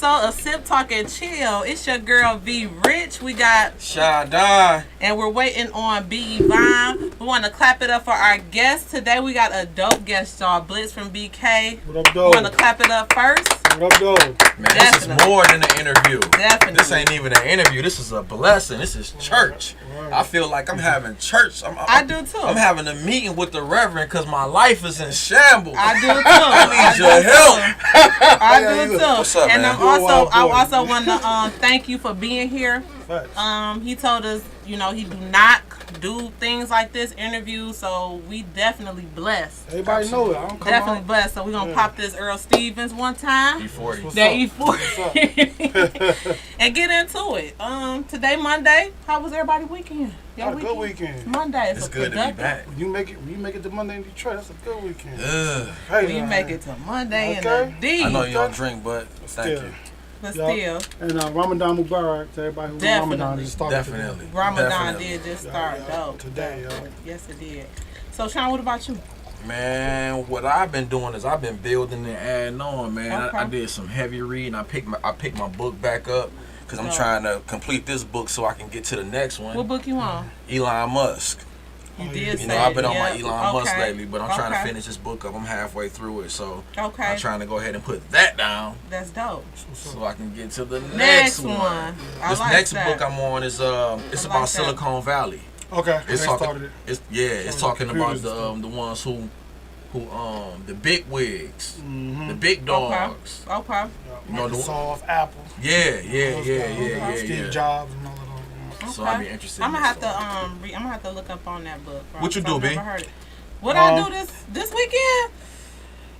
episode of Sip Talk and Chill. It's your girl V Rich. We got Shadai. And we're waiting on B Vine. We want to clap it up for our guest. Today we got a dope guest, y'all. Blitz from BK. What up, dog? We want to clap it up first. What up, dog? Man, this is more than an interview. Definitely. This ain't even an interview. This is a blessing. This is church. I feel like I'm having church. I do too. I'm having a meeting with the Reverend because my life is in shambles. I do too. I need your help. I do too. What's up, and man? I also want to thank you for being here. He told us, he do not do things like this, interviews, so we definitely blessed. Everybody know it. I don't come Definitely out. blessed. So we're going to pop this Earl Stevens one time. E40. That E40. And get into it. Today, Monday. How was everybody's weekend? Had a good weekend. Monday. It's good to be back. When you make it to Monday in Detroit, that's a good weekend. When you make it to Monday in the D. I know you don't drink, but thank you. But still. And Ramadan Mubarak to everybody who's Ramadan just started. Definitely. Ramadan did just start, though. Today, Yes, it did. So, Sean, what about you? Man, what I've been doing is I've been building and adding on, man. Okay. I did some heavy reading. I picked my book back up because I'm trying to complete this book so I can get to the next one. What book you on? Elon Musk. You did say I've been on yeah. my Elon Musk Okay. lately, but I'm trying to finish this book up. I'm halfway through it, so Okay. I'm trying to go ahead and put that down That's dope. so I can get to the Next next one. one. I This like next that. book I'm on is it's like about that. Silicon Valley. Okay. It's They talking. started it. It's talking about the ones who the big wigs, the big dogs. Okay. You know, Microsoft, Apple. Yeah. Steve Jobs and all of them. So I'd be interested. I'm in gonna have this to stuff. I'm gonna have to look up on that book. What you do, I've B? never heard it. What I do this weekend?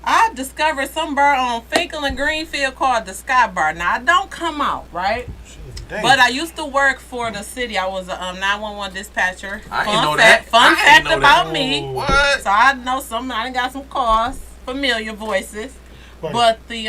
I discovered some bar on Finkel and Greenfield called the Sky Bar. Now I don't come out, right? But I used to work for the city. I was a 911 dispatcher. I didn't know that. Fun I didn't fact know about that. me. What? So I know some. I done got some calls, familiar voices. Right. But the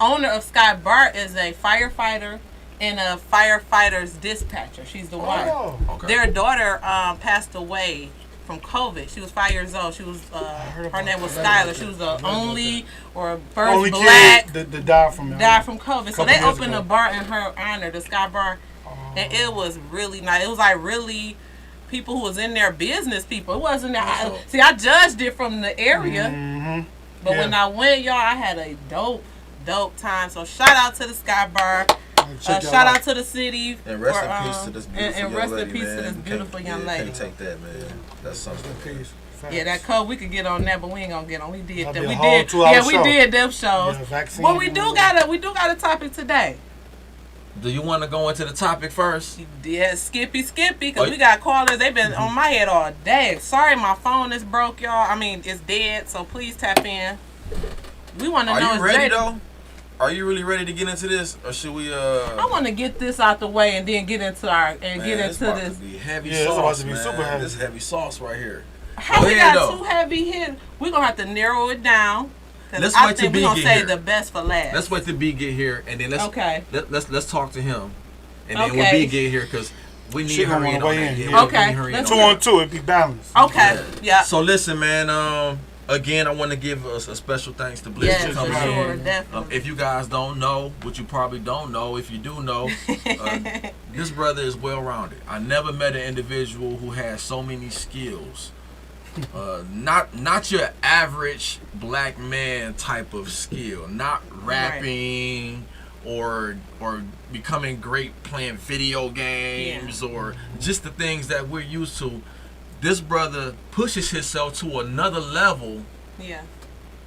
owner of Sky Bar is a firefighter and a firefighter's dispatcher. She's the wife. Okay. Their daughter passed away from COVID. She was 5 years old. She was her name was Skylar. She was the only first black kid that died from COVID. So they years opened ago. a bar in her honor, the Sky Bar, and it was really nice. It was like really people who was in their business people. It wasn't that. See, I judged it from the area, but when I went, y'all, I had a dope time. So shout out to the Sky Bar. Shout out to the city. And rest in peace to this beautiful and young rest lady, in peace man. to this beautiful young lady. Can't take that, man. That's something. Yeah, that code we could get on that, but we ain't gonna get on. We did that. That'd be We a whole did. 2-hour Yeah, we show. did them shows. Yeah, vaccine Well, we and do all got a topic today. Do you want to go into the topic first? Yeah, Skippy, because we got callers. They've been on my head all day. Sorry, my phone is broke, y'all. I mean, it's dead, so please tap in. We want to know. Are you ready though? Are you really ready to get into this, or should we? I want to get this out the way and then get into It's about to be heavy Yeah, it's sauce, about to be man. super heavy. This heavy sauce right here. How Go we ahead, got though. too heavy here? We're gonna have to narrow it down. Let's I wait till think B we're gonna get save here. the best for last. Let's wait till B get here, and then let's talk to him, and then when Okay. B get here, because we need She her gonna in wanna on weigh that. in. Yeah, Okay, we need her in let's on 2 that. on 2, it'd be balanced. Okay. Yeah. So listen, man. Again, I want to give us a special thanks to Blitz Yes, for for coming sure, in. definitely. If you guys don't know, which you probably don't know, if you do know, this brother is well-rounded. I never met an individual who has so many skills. Not your average black man type of skill. Not rapping or becoming great playing video games or just the things that we're used to. This brother pushes himself to another level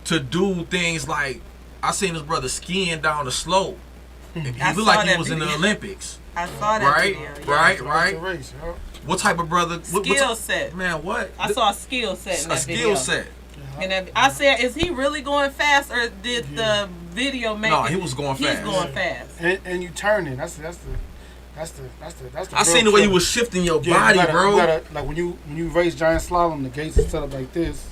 to do things like, I seen this brother skiing down the slope. He looked like he was in the Olympics. I saw that video. Yeah. Right. Race, What type of brother? Skill set. Man, what? I saw a skill set in A that video. skill set. And I said, is he really going fast or did the video make No, it? he was going fast. He's going fast. And you turning. That's the I seen the way you was shifting your body, bro. You gotta, like when you race giant slalom, the gates are set up like this,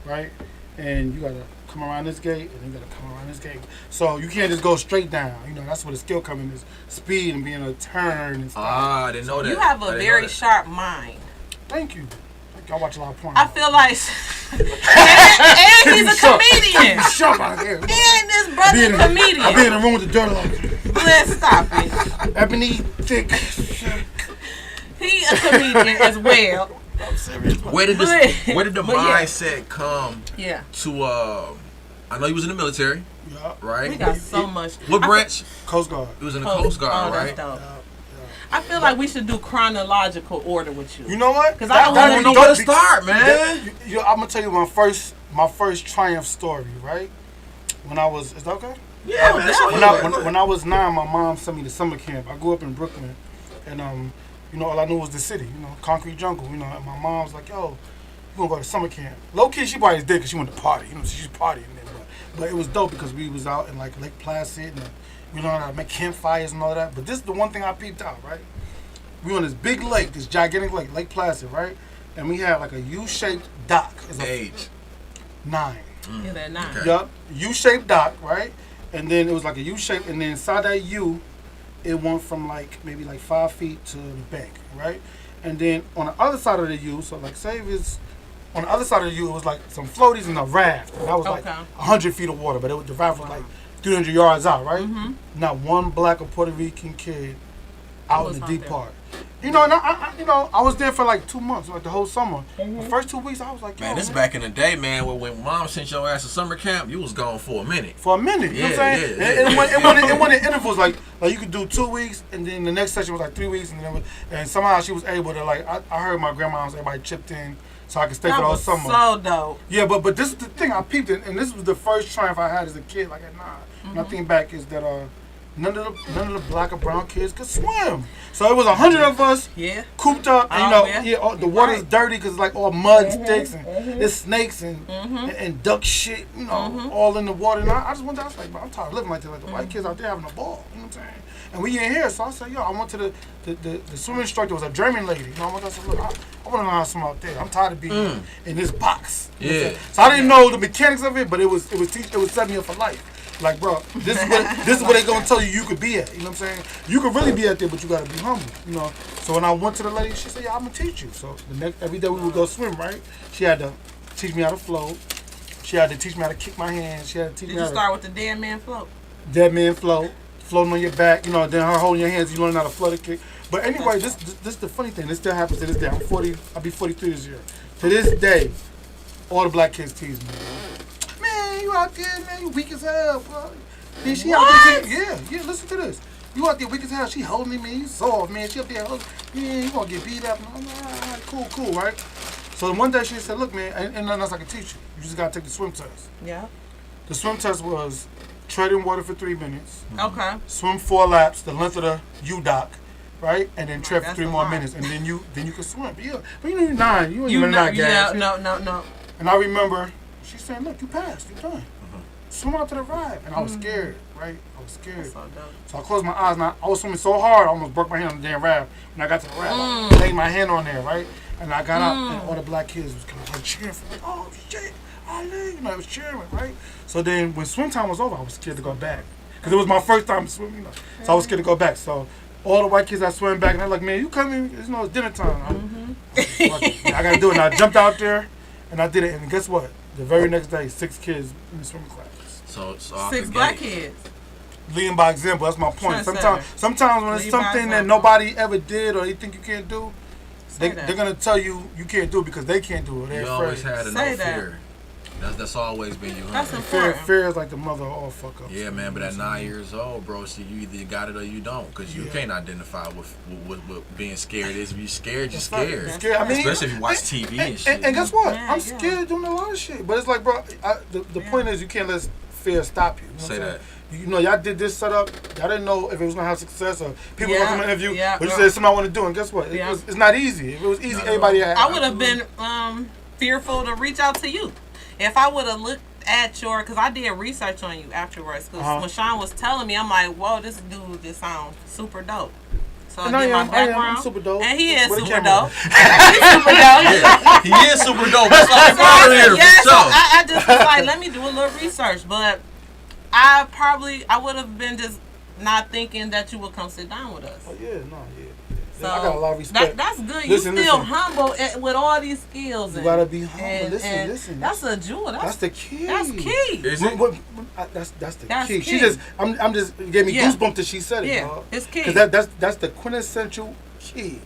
right? And you gotta come around this gate, and you gotta come around this gate. So you can't just go straight down. You know, that's where the skill comes in, is speed and being able to turn and stuff. I didn't know that. You have a very sharp mind. Thank you. I watch a lot of porn. I feel like, and he's a comedian. Shut up here. And this brother a comedian. I be in the room with the dirt like. Let's stop it. Ebony, thick. He a comedian as well. I'm serious. Where did the mindset come? Yeah. To I know he was in the military. Yeah. Right. We got so much. What branch? Coast Guard. He was in the Coast Guard, right? That's dope. I feel like we should do chronological order with you. You know what? Because I don't know where to start, man. I'm gonna tell you my first Triumph story, right? When I was, is that okay? Yeah, man. When I was 9, my mom sent me to summer camp. I grew up in Brooklyn, and you know, all I knew was the city, you know, concrete jungle, you know. And my mom's like, yo, you gonna go to summer camp? Low key, she probably did because she went to party, you know, she's partying there. But it was dope because we was out in like Lake Placid and you know how to make campfires and all that. But this is the one thing I peeped out, right? We on this big lake, this gigantic lake, Lake Placid, right? And we had like a U-shaped dock. Age? 9. Yeah, that 9. Okay. Yup, U-shaped dock, right? And then it was like a U-shape, and then inside that U, it went from like maybe like 5 feet to the bank, right? And then on the other side of the U, so like say if it's on the other side of the U, it was like some floaties and a raft. And that was like 100 feet of water, but the raft was like 300 yards out, right? Mm-hmm. Not one black or Puerto Rican kid out in the deep part. You know, and I was there for like 2 months, like the whole summer. Mm-hmm. The first 2 weeks, I was like, man, this back in the day, man, when mom sent your ass to summer camp, you was gone for a minute. For a minute, you know what I'm saying? Yeah. It went in intervals, like you could do 2 weeks, and then the next session was like 3 weeks, and somehow she was able to, like, I heard my grandma, everybody chipped in, so I could stay for the whole summer. So dope. Yeah, but this is the thing, I peeped it, and this was the first triumph I had as a kid, like at 9. And I think back is that none of the black or brown kids could swim. So it was 100 of us cooped up. And, the water's dirty because it's like all mud sticks and there's snakes and duck shit, you know, all in the water. And I just went down, I was like, bro, I'm tired of living like this. Like the white kids out there having a ball, you know what I'm saying? And we in here, so I said, yo, I went to the swimming instructor was a German lady. You know, I went there, I said, look, I want to learn how to swim out there. I'm tired of being in this box. Yeah. So I didn't know the mechanics of it, but it was setting me up for life. Like, bro, this is what they gonna tell you could be at. You know what I'm saying? You could really be out there, but you gotta be humble. You know. So when I went to the lady, she said, "Yeah, I'm gonna teach you." So every day we would go swim, right? She had to teach me how to float. She had to teach me how to kick my hands. She had to teach me how to. Did you start with the dead man float? Dead man float, floating on your back. You know, then her holding your hands. You learn how to float a kick. But anyway, this is the funny thing. This still happens to this day. I'm 40. I'll be 43 this year. To this day, all the black kids tease me. Man, you out there, man, you weak as hell, bro. Man, she out there, yeah, listen to this. You out there weak as hell, she holding me, man, you soft, man. She up there, you gonna get beat up. I'm like, all right, cool, right? So one day she said, look, man, ain't nothing else I can teach you. You just gotta take the swim test. Yeah. The swim test was tread in water for 3 minutes. Okay. Swim 4 laps, the length of the U-dock, right? And then tread for 3 more minutes, and then you can swim. But but you know you're 9, you ain't even not gas. No. And I remember she saying, look, you passed, you're done. Swim out to the ride, and I was scared, right? I was scared. So I closed my eyes, and I was swimming so hard, I almost broke my hand on the damn raft. When I got to the raft, I laid my hand on there, right? And I got out, and all the black kids was kind of like cheering for me. Oh shit, Ali, you know, I was cheering, right? So then when swim time was over, I was scared to go back because it was my first time swimming, you know. So I was scared to go back. So all the white kids I swam back, and they're like, man, you coming? You know, it's dinner time. I gotta do it. And I jumped out there, and I did it. And guess what? The very next day, 6 kids in the swimming class. So 6 black kids. Leading by example, that's my point. Sometimes when it's something that nobody ever did or they think you can't do, they're going to tell you can't do it because they can't do it. They're you afraid. always had enough fear. That's always been you. That's important. Fear is like the mother of all fuck ups. Yeah, man, but at 9 years old, bro, see, you either got it or you don't, because you can't identify with being scared is. If you're scared, you're scared. I mean, especially if you watch TV and shit. And guess what? I'm scared doing a lot of shit. But it's like, bro, the point is you can't let fear stop you. Say that. You know, y'all did this setup. Y'all didn't know if it was gonna have success or people were gonna interview. Yeah, but you said something I want to do, and guess what? It's not easy. If it was easy, everybody had. I would have been fearful to reach out to you if I would have looked at your, because I did research on you afterwards. Because when Sean was telling me, I'm like, whoa, this dude just sounds super dope. So I did my background. I'm super dope. And he is super dope. He's super dope. Yeah, he is super dope. That's all I'm out here yeah, for so sure. I just was like, let me do a little research. But I would have been just not thinking that you would come sit down with us. Oh, yeah. So I got a lot of respect. That's good. Listen, You still humble with all these skills. You gotta be humble. Listen. That's a jewel. That's the key. That's key. Is it? That's the That's key. key. She just, I'm just it gave me goosebumps that she said it. Yeah, it's key. Because that's the quintessential key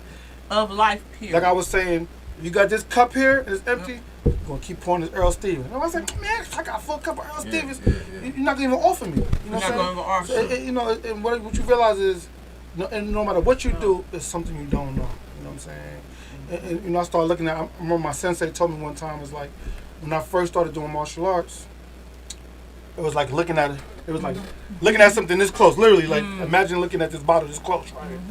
of life. Period. Like I was saying, you got this cup here and it's empty. You're gonna keep pouring this Earl Stevens. And I was like, man, I got a full cup of Earl Stevens. You're not gonna even offer me. You know what I'm saying? Not gonna offer. So, you know, and what you realize is, and no matter what you do, it's something you don't know. You know what I'm saying? And you know, I started looking at. I remember my sensei told me one time, it's like when I first started doing martial arts, it was like looking at it. It was like looking at something this close, literally. Like imagine looking at this bottle this close, right? And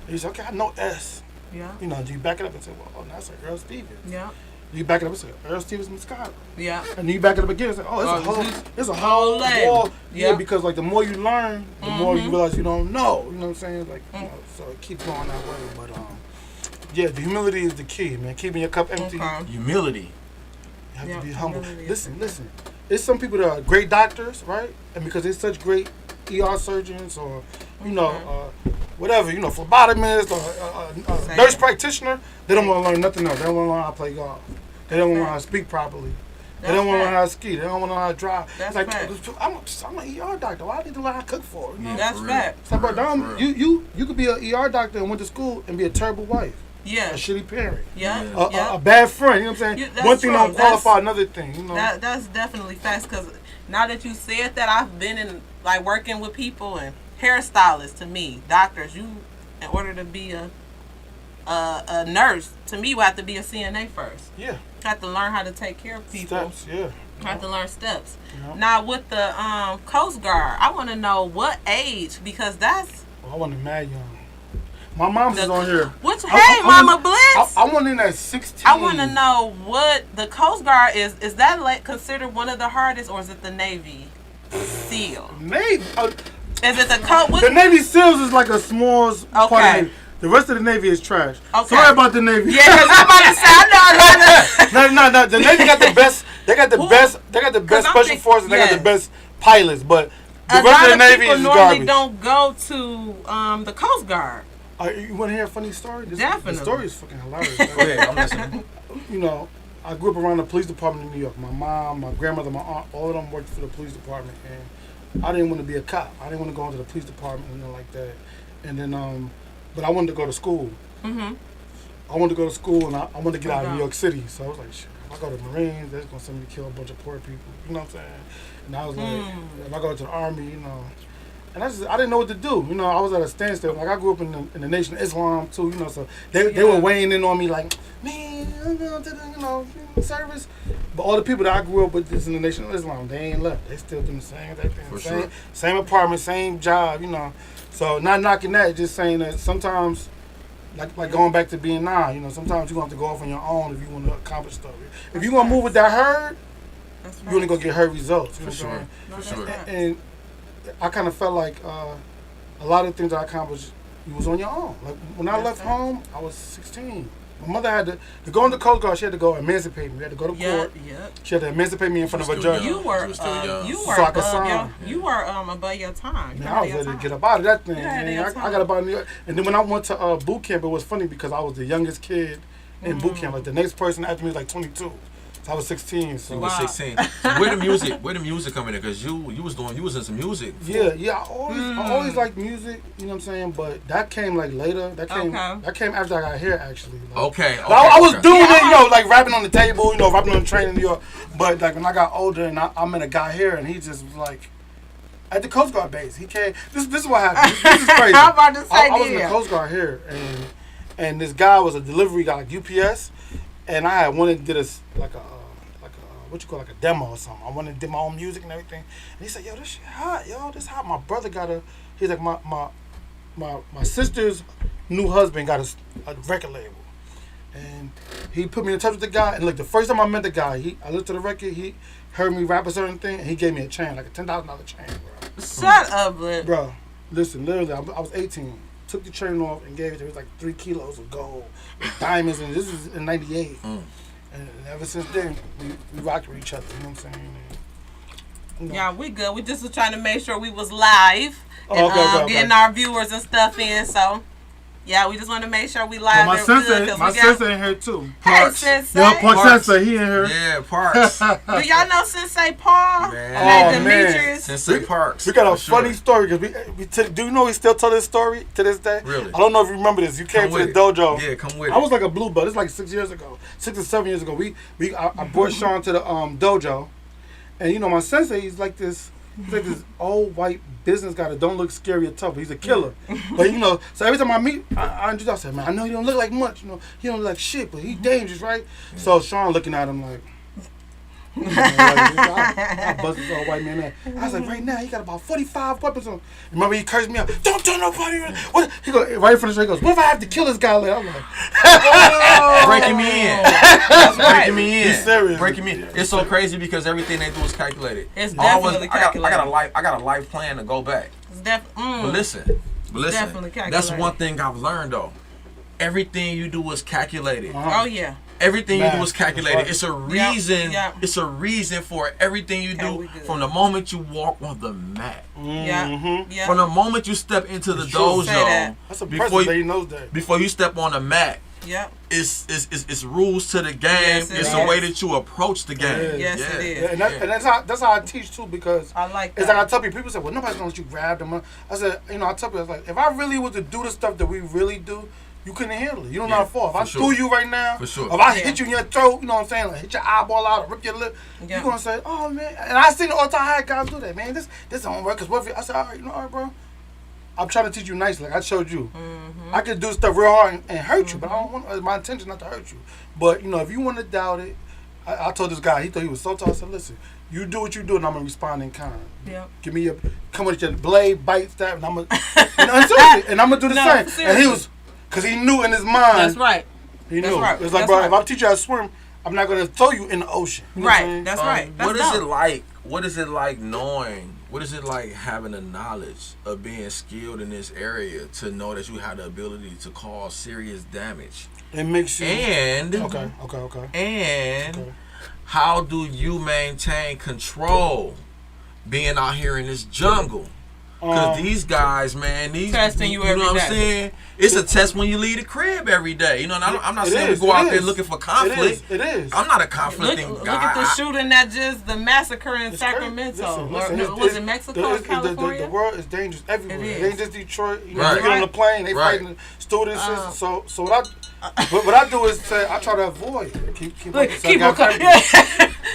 you say, okay, I know S. Yeah. You know, do you back it up and say, well, oh, that's like Earl Stevens? Yeah. You back it up and say, Earl Stevens Moscato. Yeah. And then you back it up again and say, oh, it's a whole wall. Yeah, because like the more you learn, the more you realize you don't know. You know what I'm saying? Like, you know, so it keeps going that way. But yeah, the humility is the key, man. Keeping your cup empty. Humility. You have to be humble. Listen. There's some people that are great doctors, right? And because they're such great ER surgeons or, you know, whatever, you know, phlebotomist or nurse practitioner, they don't want to learn nothing else. They don't want to learn how to play golf. They don't want to learn how to speak properly. They don't want to learn how to ski. They don't want to learn how to drive. That's like, fact. I'm an ER doctor. Why I need to learn how to cook for? You know? That's fact. So, but you could be an ER doctor and went to school and be a terrible wife. Yeah. A shitty parent. Yeah. A bad friend. You know what I'm saying? One thing don't qualify another thing. You know. That's definitely facts. Because now that you said that, I've been in like working with people and hairstylists. To me, doctors, in order to be a nurse, to me, you have to be a CNA first. Yeah. You have to learn how to take care of people. Steps. Yeah. You have to learn steps. Yeah. Now with the Coast Guard, I want to know what age, because that's. I wasn't mad young. My mom's is on here. Hey, Mama Blitz. I went in at 16. I want to know what the Coast Guard is. Is that like considered one of the hardest, or is it the Navy SEAL? Navy. Is it the The Navy SEALs is like a small part of the Navy. The rest of the Navy is trash. Okay. Sorry about the Navy. Yeah, because I'm about to say, I know. No. The Navy got the best. They got the best. They got the best special forces. They got the best pilots. But the rest of the Navy is normally garbage. Don't go to the Coast Guard. You want to hear a funny story? Definitely. The story is fucking hilarious. Go ahead, I'm listening. You know, I grew up around the police department in New York. My mom, my grandmother, my aunt, all of them worked for the police department, and I didn't want to be a cop. I didn't want to go into the police department and nothing like that. And then, but I wanted to go to school. I wanted to go to school, and I wanted to get out of New York City. So I was like, shit, if I go to the Marines, they're gonna send me to kill a bunch of poor people. You know what I'm saying? And I was like, if I go to the Army, you know. And I didn't know what to do. You know, I was at a standstill. Like, I grew up in the Nation of Islam, too, you know, so they were weighing in on me like, man, I'm going to the, service. But all the people that I grew up with in the Nation of Islam, they ain't left. They still doing the same thing. Same apartment, same job, you know. So, not knocking that, just saying that sometimes, like going back to being you know, sometimes you're going to have to go off on your own if you want to accomplish stuff. If you're going to move with that herd, you're going to go get herd results. You know For sure. And I kind of felt like a lot of things I accomplished, you was on your own. Like when I left home, I was 16. My mother had to go into the Coast Guard. She had to go emancipate me. We had to go to court. She had to emancipate me in front of a judge. You were above your time. Man, I was ready to get up out of that thing. Man. I got up out of New York. And then when I went to boot camp, it was funny because I was the youngest kid in boot camp. Like the next person after me was like 22. I was 16. So you were 16. So where the music coming in? Because you was in some music. Yeah. I always liked music. You know what I'm saying? But that came like later. That came after I got here actually. Like, I was doing it, you know, like rapping on the table, you know, rapping on the train in New York. But like when I got older and I met a guy here and he just was like at the Coast Guard base. He came. This is what happened. This is crazy. I'm about to say I was in the Coast Guard here and this guy was a delivery guy, like UPS, and I had wanted to do this like a like a demo or something. I wanted to do my own music and everything. And he said, yo, this shit hot, yo, this hot. My brother got he's like, my sister's new husband got a record label. And he put me in touch with the guy. And look, the first time I met the guy, I listened to the record, he heard me rap a certain thing, and he gave me a chain, like a $10,000 chain, bro. Shut up, bro. Listen, literally, I was 18. Took the chain off and gave it to him. It was like 3 kilos of gold, with diamonds, and this is in '98. And ever since then, we rocked with each other. You know what I'm saying? And, yeah, we good. We just was trying to make sure we was live and getting our viewers and stuff in. So Yeah, we just want to make sure we live. My sensei in here too. Hey, Sensei. Yo, Park Sensei, he in here. Yeah, Parks. Do y'all know Sensei Paul? Man. Demetrius. Sensei Parks. We got a funny story because do you know he still tell this story to this day? Really? I don't know if you remember this. You came to the dojo. Yeah, come with it. I was like a blue belt. It's like 6 years ago, 6 or 7 years ago. I brought Sean to the dojo, and you know my sensei, he's like this old white business guy that don't look scary or tough. He's a killer. But you know, so every time I meet, I introduce, I say, man, I know he don't look like much. You know, he don't look like shit, but he's dangerous, right? Yeah. So Sean looking at him like. I bust this old white man up. I was like, right now he got about 45 weapons on him. Remember he cursed me out. Don't tell nobody. What? He goes right from the street. He goes, what if I have to kill this guy later? I'm like, breaking me in. That's right. Breaking me in. He's serious. Breaking me in. It's so crazy because everything they do is calculated. It's definitely calculated. I got a life plan to go back. It's definitely. But listen. Definitely calculated. That's one thing I've learned though. Everything you do is calculated. Oh yeah. Everything you do is calculated. Right. It's a reason. Yep. It's a reason for everything you do from the moment you walk on the mat. Yeah. From the moment you step into the dojo. That's a person that he knows that. Before you step on the mat. Yep. It's rules to the game. Yes, it's a way that you approach the game. Yes, it is. Yeah, and that's how I teach too, because I like that. It's like I tell people say, well, nobody's gonna let you grab them. I said, you know, I tell people, I was like, if I really was to do the stuff that we really do, you couldn't handle it. You don't know how to fall. If I threw you right now, if I hit you in your throat, you know what I'm saying, like hit your eyeball out or rip your lip, you're gonna say, oh man. And I seen it all the time. I had guys do that, man. This don't work. Cause what if I said, all right, all right, bro. I'm trying to teach you nicely, like I showed you. I could do stuff real hard and hurt you, but I don't want. My intention not to hurt you. But you know, if you want to doubt it, I told this guy. He thought he was so tall. I said, listen, you do what you do, and I'm gonna respond in kind. Yeah. Give me come with your blade, bite, stab, and I'm gonna, and I'm gonna do the same. Seriously. And he was. Because he knew in his mind. That's right. He knew. Right. It's like, bro, if I teach you how to swim, I'm not going to throw you in the ocean. You know right. That's right. That's what is it like? What is it like knowing? What is it like having the knowledge of being skilled in this area to know that you have the ability to cause serious damage? It makes you. And. Okay. And how do you maintain control being out here in this jungle? Because these guys, man, testing you every know what day. I'm saying? It's a test when you leave the crib every day. You know, and I'm not saying we go out there looking for conflict. It is. I'm not a conflicting guy. Look at the shooting the massacre in Sacramento. Was it Mexico or California? The world is dangerous everywhere. It ain't just Detroit. You right. get on the plane, they fighting the stewardesses. So what I do is say, I try to avoid. Keep them coming.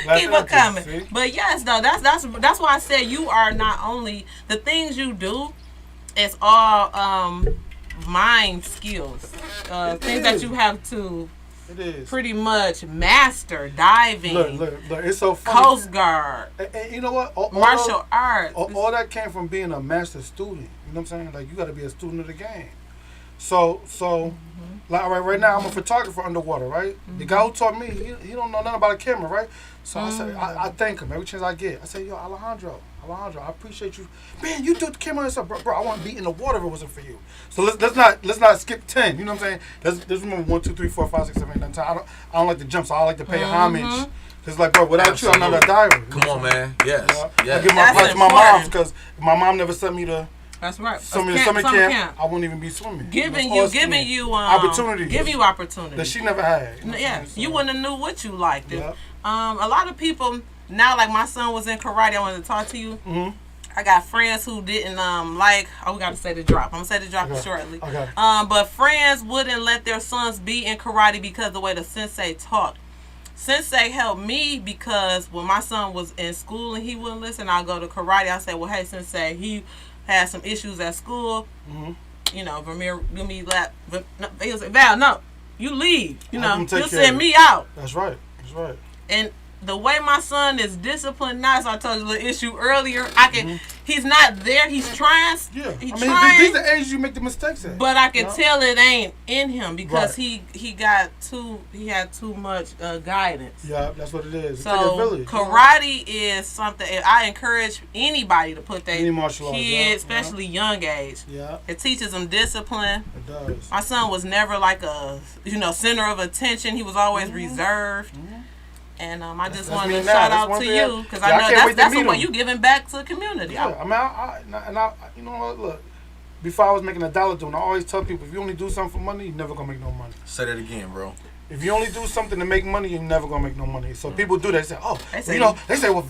Keep them coming. See? But yes, though, that's why I said you are not only the things you do. It's all mind skills, things that you have to pretty much master. Diving, look, it's so funny. Coast Guard, and you know what? Martial arts. All that came from being a master student. You know what I'm saying? Like you got to be a student of the game. So like right now I'm a photographer underwater, right? The guy who taught me, he don't know nothing about a camera, right? So I said, I thank him every chance I get. I say, yo, Alejandro, I appreciate you. Man, you do the camera and stuff, bro. I want to be in the water if it wasn't for you. So let's not skip 10. You know what I'm saying? Let's remember 1, 2, 3, 4, 5, 6, 7, 8, 9, 10. I don't like to jump, so I like to pay homage. Cause like, bro, without you, I'm not a diver. Come on, man. Yes. I give my props to my mom because my mom never sent me to. That's right. Summer camp, I wouldn't even be swimming. Giving you opportunity. Give you opportunity that she never had. You wouldn't have knew what you liked. A lot of people now, like my son was in karate. I wanted to talk to you. I got friends who didn't like. Oh, we got to say the drop. I'm gonna say the drop shortly. Okay. But friends wouldn't let their sons be in karate because of the way the sensei taught. Sensei helped me because when my son was in school and he wouldn't listen, I'll go to karate. I say, well, hey, sensei, he had some issues at school. You know, Vermeer, give me that. He was like, Val, no, you leave. You know, you send me out. That's right. And the way my son is disciplined now, as I told you the issue earlier, he's not there. He's trying. Yeah. He's these are the ages you make the mistakes at. But I can tell it ain't in him because he had too much guidance. Yeah, that's what it is. So karate is something I encourage anybody to put their kids, especially young age. Yeah. It teaches them discipline. It does. My son was never like a center of attention. He was always reserved. And I just wanted to shout out to you because I know that's the way you giving back to the community. Yeah, I mean, you know what? Look, before I was making $1 doing, I always tell people, if you only do something for money, you're never gonna make no money. Say that again, bro. If you only do something to make money, you're never gonna make no money. So people do that. They say, oh, they say, well,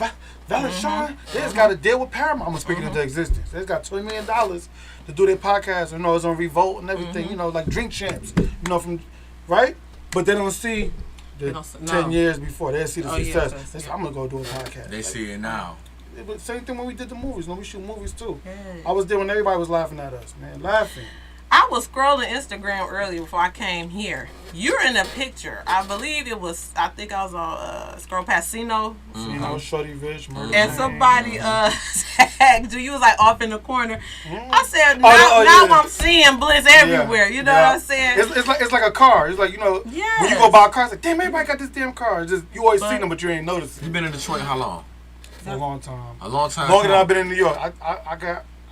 Valentine, they just got to deal with Paramount. I'm speaking into existence. They just got $20 million to do their podcast. You know, it's on Revolt and everything. You know, like Drink Champs. You know, from right, but they don't see the 10 years before. They see the success. They say, I'm gonna go do a podcast. They see it now. But same thing when we did the movies. You know, we shoot movies too. I was there when everybody was laughing at us, man, laughing. I was scrolling Instagram earlier before I came here. You're in a picture. I believe it was, I think I was on scroll past Sino. Shorty Rich, Murder. And somebody tagged you. You was like off in the corner. I said, now I'm seeing bliss everywhere. You know what I'm saying? It's like a car. It's like, you know, when you go buy a car, it's like, damn, everybody got this damn car. It's just, you always see them, but you ain't noticing. You been in Detroit how long? For a long time. A long time. Longer than I've been in New York.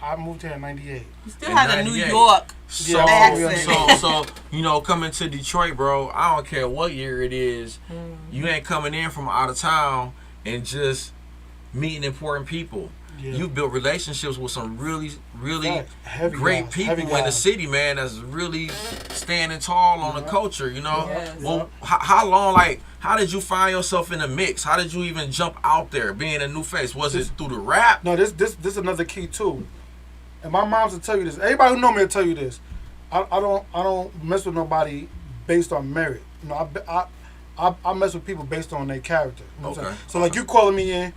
I moved here in '98. You still had a New York accent. So you know, coming to Detroit, bro. I don't care what year it is. You ain't coming in from out of town and just meeting important people. Yeah. You built relationships with some really great people in the city, man. That's really standing tall on the culture. You know. Well, how long? Like, how did you find yourself in the mix? How did you even jump out there, being a new face? Was it through the rap? No, this is another key too. And my mom's will tell you this. Everybody who know me will tell you this. I don't mess with nobody based on merit. You know, I mess with people based on their character. You know what I'm saying? So like you calling me in,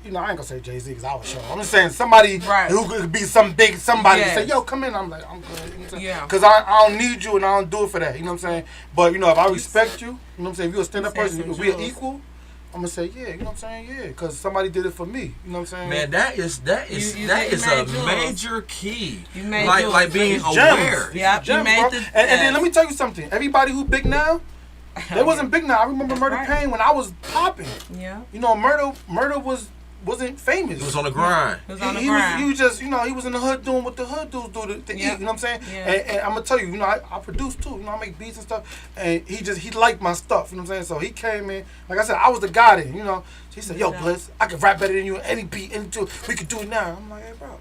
you know, I ain't gonna say Jay-Z because I was sure. I'm just saying somebody who could be some big somebody to say, yo, come in. I'm like, I'm good. You know what I'm saying? Because I don't need you and I don't do it for that. You know what I'm saying? But you know, if I respect you, you know what I'm saying? If you're a stand-up person, if we're equal, I'm gonna say, yeah, you know what I'm saying? Yeah, because somebody did it for me. You know what I'm saying? Man, that is a major key. Like being aware. Yeah, you made the and then let me tell you something. Everybody who big now, they wasn't big now. I remember Murder Payne when I was popping. Yeah. You know, Murder wasn't famous. He was on the grind. He was just, you know, he was in the hood doing what the hood dudes do to eat. You know what I'm saying? Yeah. And I'm gonna tell you, you know, I produce too. You know, I make beats and stuff. And he liked my stuff. You know what I'm saying? So he came in. Like I said, I was the guy then. You know, he said, "Yo, Bliss, I can rap better than you. Any beat, any two, we could do it now." I'm like, "Hey, bro.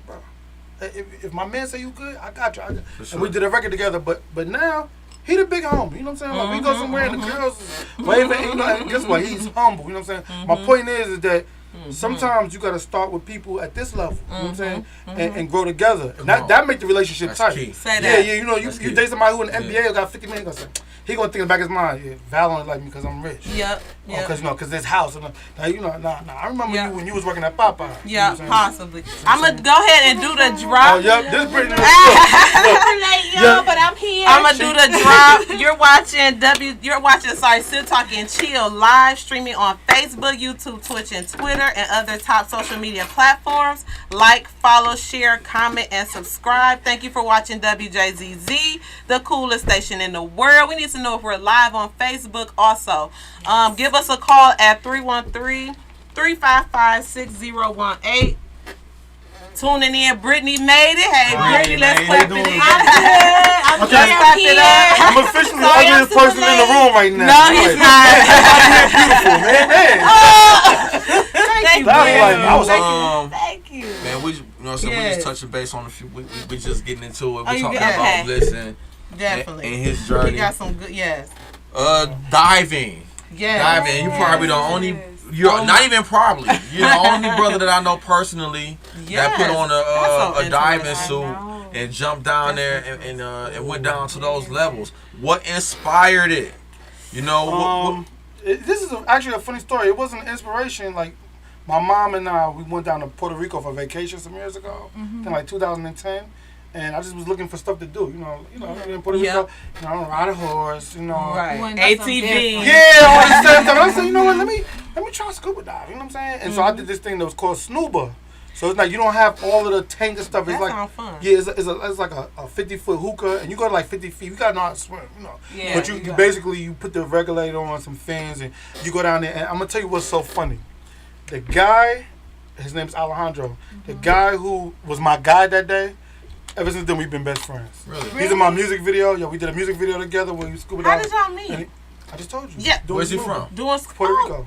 If my man say you good, I got you." And we did a record together. But now. He the big homie, you know what I'm saying? Like we go somewhere and the girls is waving, you know, and guess what? He's humble, you know what I'm saying? My point is that sometimes you gotta start with people at this level, you know what I'm saying? And grow together. And that make the relationship tight. Key. Say that. Yeah, you know, you date somebody who in the NBA who got 50 million, he gonna think in the back of his mind, yeah, Val only like me because I'm rich. Yep. Because you know, because this house, and you know, I remember you when you was working at Popeye. Yeah, you know possibly. I'm gonna go ahead and do the drop. Oh, yep, this Brittany. I'm late, but I'm here. I'm gonna do the drop. You're watching Sit Talk and Chill live streaming on Facebook, YouTube, Twitch, and Twitter, and other top social media platforms. Like, follow, share, comment, and subscribe. Thank you for watching WJZZ, the coolest station in the world. We need to know if we're live on Facebook also. Give us a call at 313-355-6018. Tuning in, Brittany made it. Hey, Brittany, let's clap it in. I'm good. I'm officially the ugliest person in the room right now. No, he's not. Beautiful, man. Thank you. Thank you. Man, we we just touching base on a few. We just getting into it. We talking about Bliss and his journey. He got some good. Diving. Yeah. Diving. You probably the only. You're not even probably. You're the only brother that I know personally that put on a diving suit and jumped down there and went down to those levels. What inspired it? You know. This is actually a funny story. It wasn't an inspiration. Like my mom and I, we went down to Puerto Rico for vacation some years ago. I think like 2010. And I just was looking for stuff to do, you know, in Puerto Rico, you know, ride a horse, you know, ATV, all this stuff. And I said, you know what, let me try scuba dive, you know what I'm saying? And so I did this thing that was called snuba. So it's like you don't have all of the tangled stuff. It's like fun. Yeah, it's like a 50-foot hookah, and you go to like 50 feet. You gotta know how to swim, you know. Yeah, but you basically you put the regulator on some fins, and you go down there. And I'm gonna tell you what's so funny. The guy, his name's Alejandro. The guy who was my guide that day. Ever since then, we've been best friends. Really? He's in my music video. Yeah, we did a music video together where we scuba diving. How did y'all meet? I just told you. Yeah. Where's he from? Puerto Rico.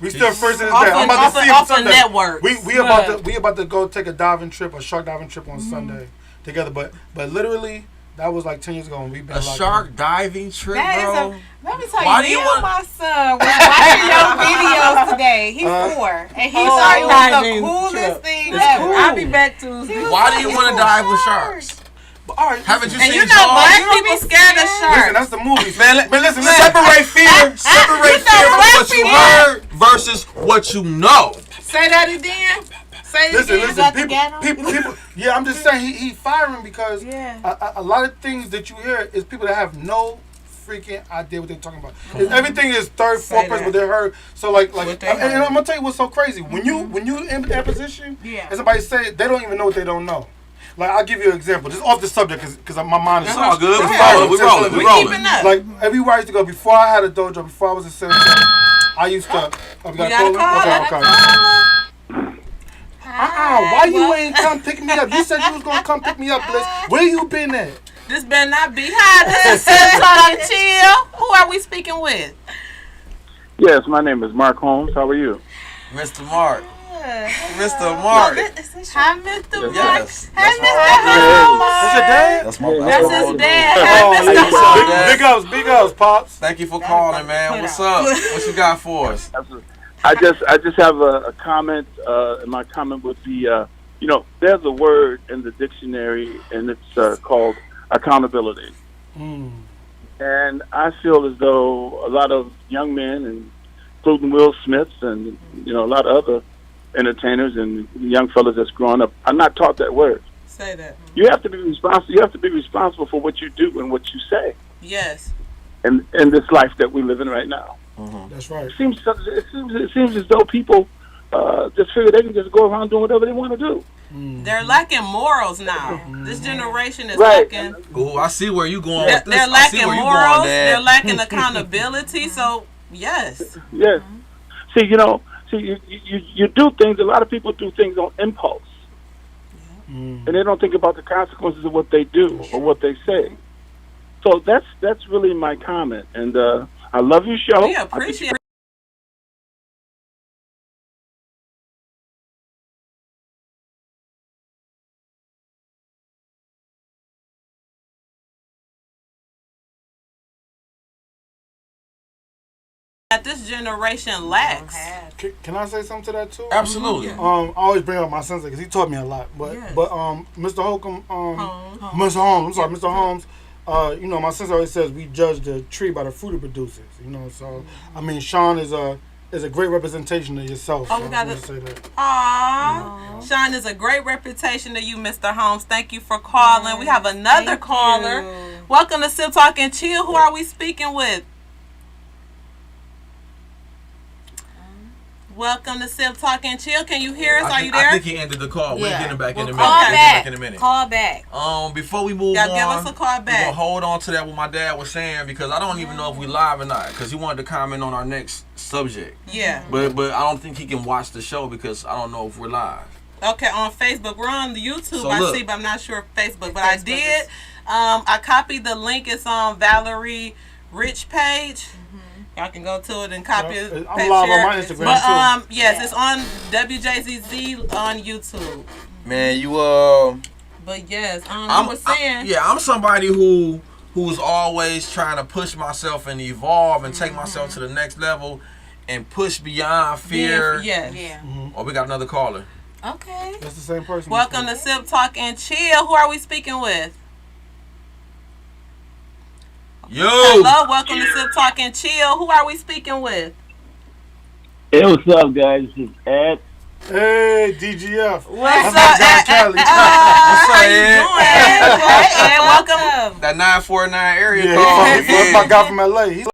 We still friends to this day. I'm about to see him Sunday. Network. We about to go take a diving trip, a shark diving trip on Sunday. together. But literally, that was like 10 years ago when we've been A shark diving trip, bro. Let me tell Why you, do you me want- and my son was watching your videos today. He's 4, and he thought it was the coolest thing ever. cool. I'll be back Tuesday. Why do you want to dive with sharks? But, all right, Haven't you And seen you know Jaws? black people scared of Listen, sharks. that's the movies. Man, but listen, separate fear from black what you people- heard versus what you know. Say that again. Say it Listen, again. people. Yeah, I'm just saying he firing because Yeah. a lot of things that you hear is people that have no freaking idea what they're talking about. Everything is third, fourth person, but they heard. So like, What they and heard. I'm gonna tell you what's so crazy. When you in that position, Yeah. and somebody say it, they don't even know what they don't know. Like I'll give you an example, just off the subject, because my mind is It's all good. We Yeah. rolling. We rolling. We We rolling. keeping up. Like everywhere I used to go before I had a dojo, before I was a center, I used to. We got got a a call? Okay. Why you ain't come pick me up? You said you was gonna come pick me up, Bliss. Where you been at? This better not be high. This is Sim Talk and Chill. Who are we speaking with? Yes, my name is Mark Holmes. How are you? Mr. Mark. Mr. Mark. Hi, Mr. Mark. Yes. Hey, Mr. That's your dad? That's my That's his dad. Oh, Hey, yeah, Mr. Mark. big ups, pops. Thank you for calling, man. What's up? What you got for us? I just have a comment, and my comment would be, there's a word in the dictionary, and it's called accountability. And I feel as though a lot of young men, and including Will Smiths, and a lot of other entertainers and young fellas that's growing up, are not taught that word. Say that. You have to be responsible. You have to be responsible for what you do and what you say Yes. in this life that we live in right now. That's right. It seems as though people just figure they can just go around doing whatever they want to do. They're lacking morals now. This generation is Right. lacking. Ooh, I see where you going They're, with this. they're I see lacking where you morals. going, Dad. They're lacking accountability. So yes. Yes. See, you do things. A lot of people do things on impulse, and they don't think about the consequences of what they do or what they say. So that's really my comment. And I love your show. We appreciate. That this generation lacks. Can I say something to that too? Absolutely. I always bring up my son's because he taught me a lot. But Yes. Mr. Holcomb, Mr. Holmes. I'm sorry, Mr. Holmes. My sensei always says we judge the tree by the fruit it produces. So I mean, Sean is a great representation of yourself. Oh, so we gotta I just wanna say that. Aww. Sean is a great reputation to you, Mr. Holmes. Thank you for calling. We have another caller. Welcome to Sip Talk and Chill. Who are we speaking with? Welcome to Sip Talk and Chill. Can you hear us? Are you there? I think he ended the call. We'll get him back in a minute. Call We'll get him back in a minute. Call back. Before we move Y'all on, give us a call we're back. gonna hold on to that what my dad was saying because I don't even know if we live or not because he wanted to comment on our next subject. Yeah. But I don't think he can watch the show because I don't know if we're live. Okay, on Facebook. We're on the YouTube, So I look. see, but I'm not sure if Facebook. But I did. I copied the link. It's on Valerie Rich page. Y'all can go to it and copy it. I'm live on my Instagram But too. yes, it's on WJZZ on YouTube. Man, you But yes, I was saying. I'm somebody who's always trying to push myself and evolve and take myself to the next level and push beyond fear. Yes. Yeah. Oh, we got another caller. Okay. That's the same person. Welcome to Sip Talk and Chill. Who are we speaking with? Yo. Hello, welcome to Sip Talk and Chill. Who are we speaking with? Hey, what's up, guys? This is Ed. Hey, DGF. What's That's up, my John Ed? Kelly. What's up, How you Ed? doing? Hey, Ed, welcome. That 949 area Yeah, code. that's my guy from LA. He's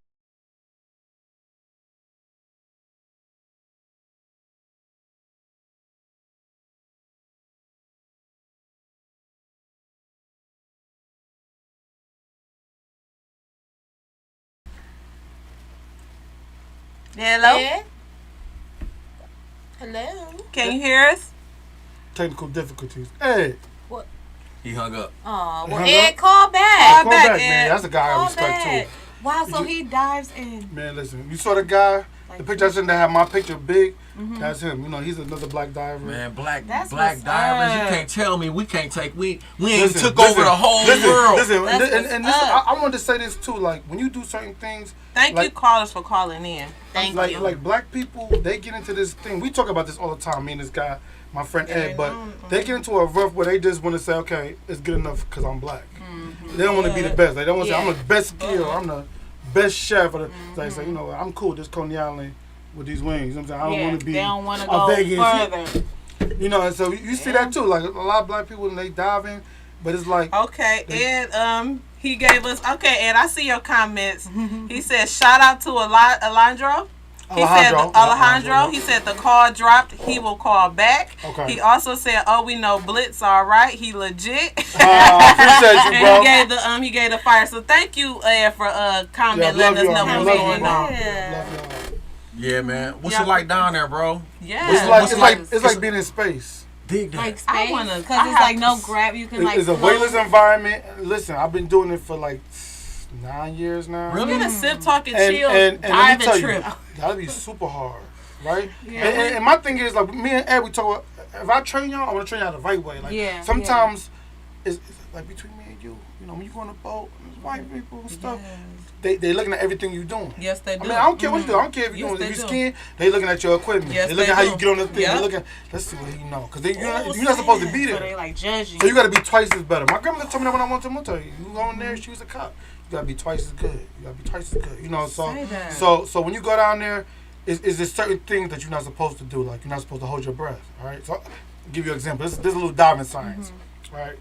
Hello? Ed? Hello. Can you hear us? technical difficulties. Hey, He hung up. Oh, well, Hung Ed, up? call back. call back, back, man. Ed. That's a guy I Call respect back. too. Wow, so he dives in. Man, listen, you saw the guy The picture I sent that had my picture big, that's him. You know, he's another black diver. Man, black divers. what's You up. can't tell me we ain't took over the whole world. Listen, and this, I wanted to say this too. Like when you do certain things. Thank you, callers, for calling in. Thank you. Like black people, they get into this thing. We talk about this all the time. Me and this guy, my friend Ed, but they get into a rough where they just want to say, okay, it's good enough because I'm black. They don't want to be the best. They don't want to say I'm the best skill. I'm the best chef. Or they say, you know, I'm cool. This Coney Island with these wings. You know what I'm saying? I don't want to be. They don't want to go further. You know, and so you see that too. Like a lot of black people, when they dive in, but it's like okay, Ed. He gave us Ed. I see your comments. He said shout out to Alejandro. Alejandro. He said the call dropped. He will call back. Okay. He also said, "Oh, we know Blitz. All right, he legit." Appreciate you, bro. And he gave the fire. So thank you, Ed, for commenting, letting us know what's going on. Yeah, man. What's it like down there, bro? Yeah. It's like being in space. Dig that. Like space, because it's like no grab. You can like. It's a weightless environment. Listen, I've been doing it for like 9 years now. Really? Get a sip, talk, and chill. And let me tell trip. you, that'd be super hard, right? Yeah. And my thing is, like, me and Ed, we talk about, if I train y'all, I want to train y'all the right way. Like, sometimes it's like between me and you, you know, when you go on a boat, there's white people and stuff, they looking at everything you doing. Yes, they do. I mean, I don't care what you do. I don't care if you're skiing. They looking at your equipment. Yes, they looking at how you get on the thing. Yep. They looking, let's see what he know. Because you're not supposed to be there. So they like judge you. So you got to be twice as better. My grandmother told me that when I went to military. You go in there, she was a cop. You gotta be twice as good. You know, so when you go down there, is there certain things that you're not supposed to do? Like you're not supposed to hold your breath. All right. So I'll give you an example. This is a little diving science, right?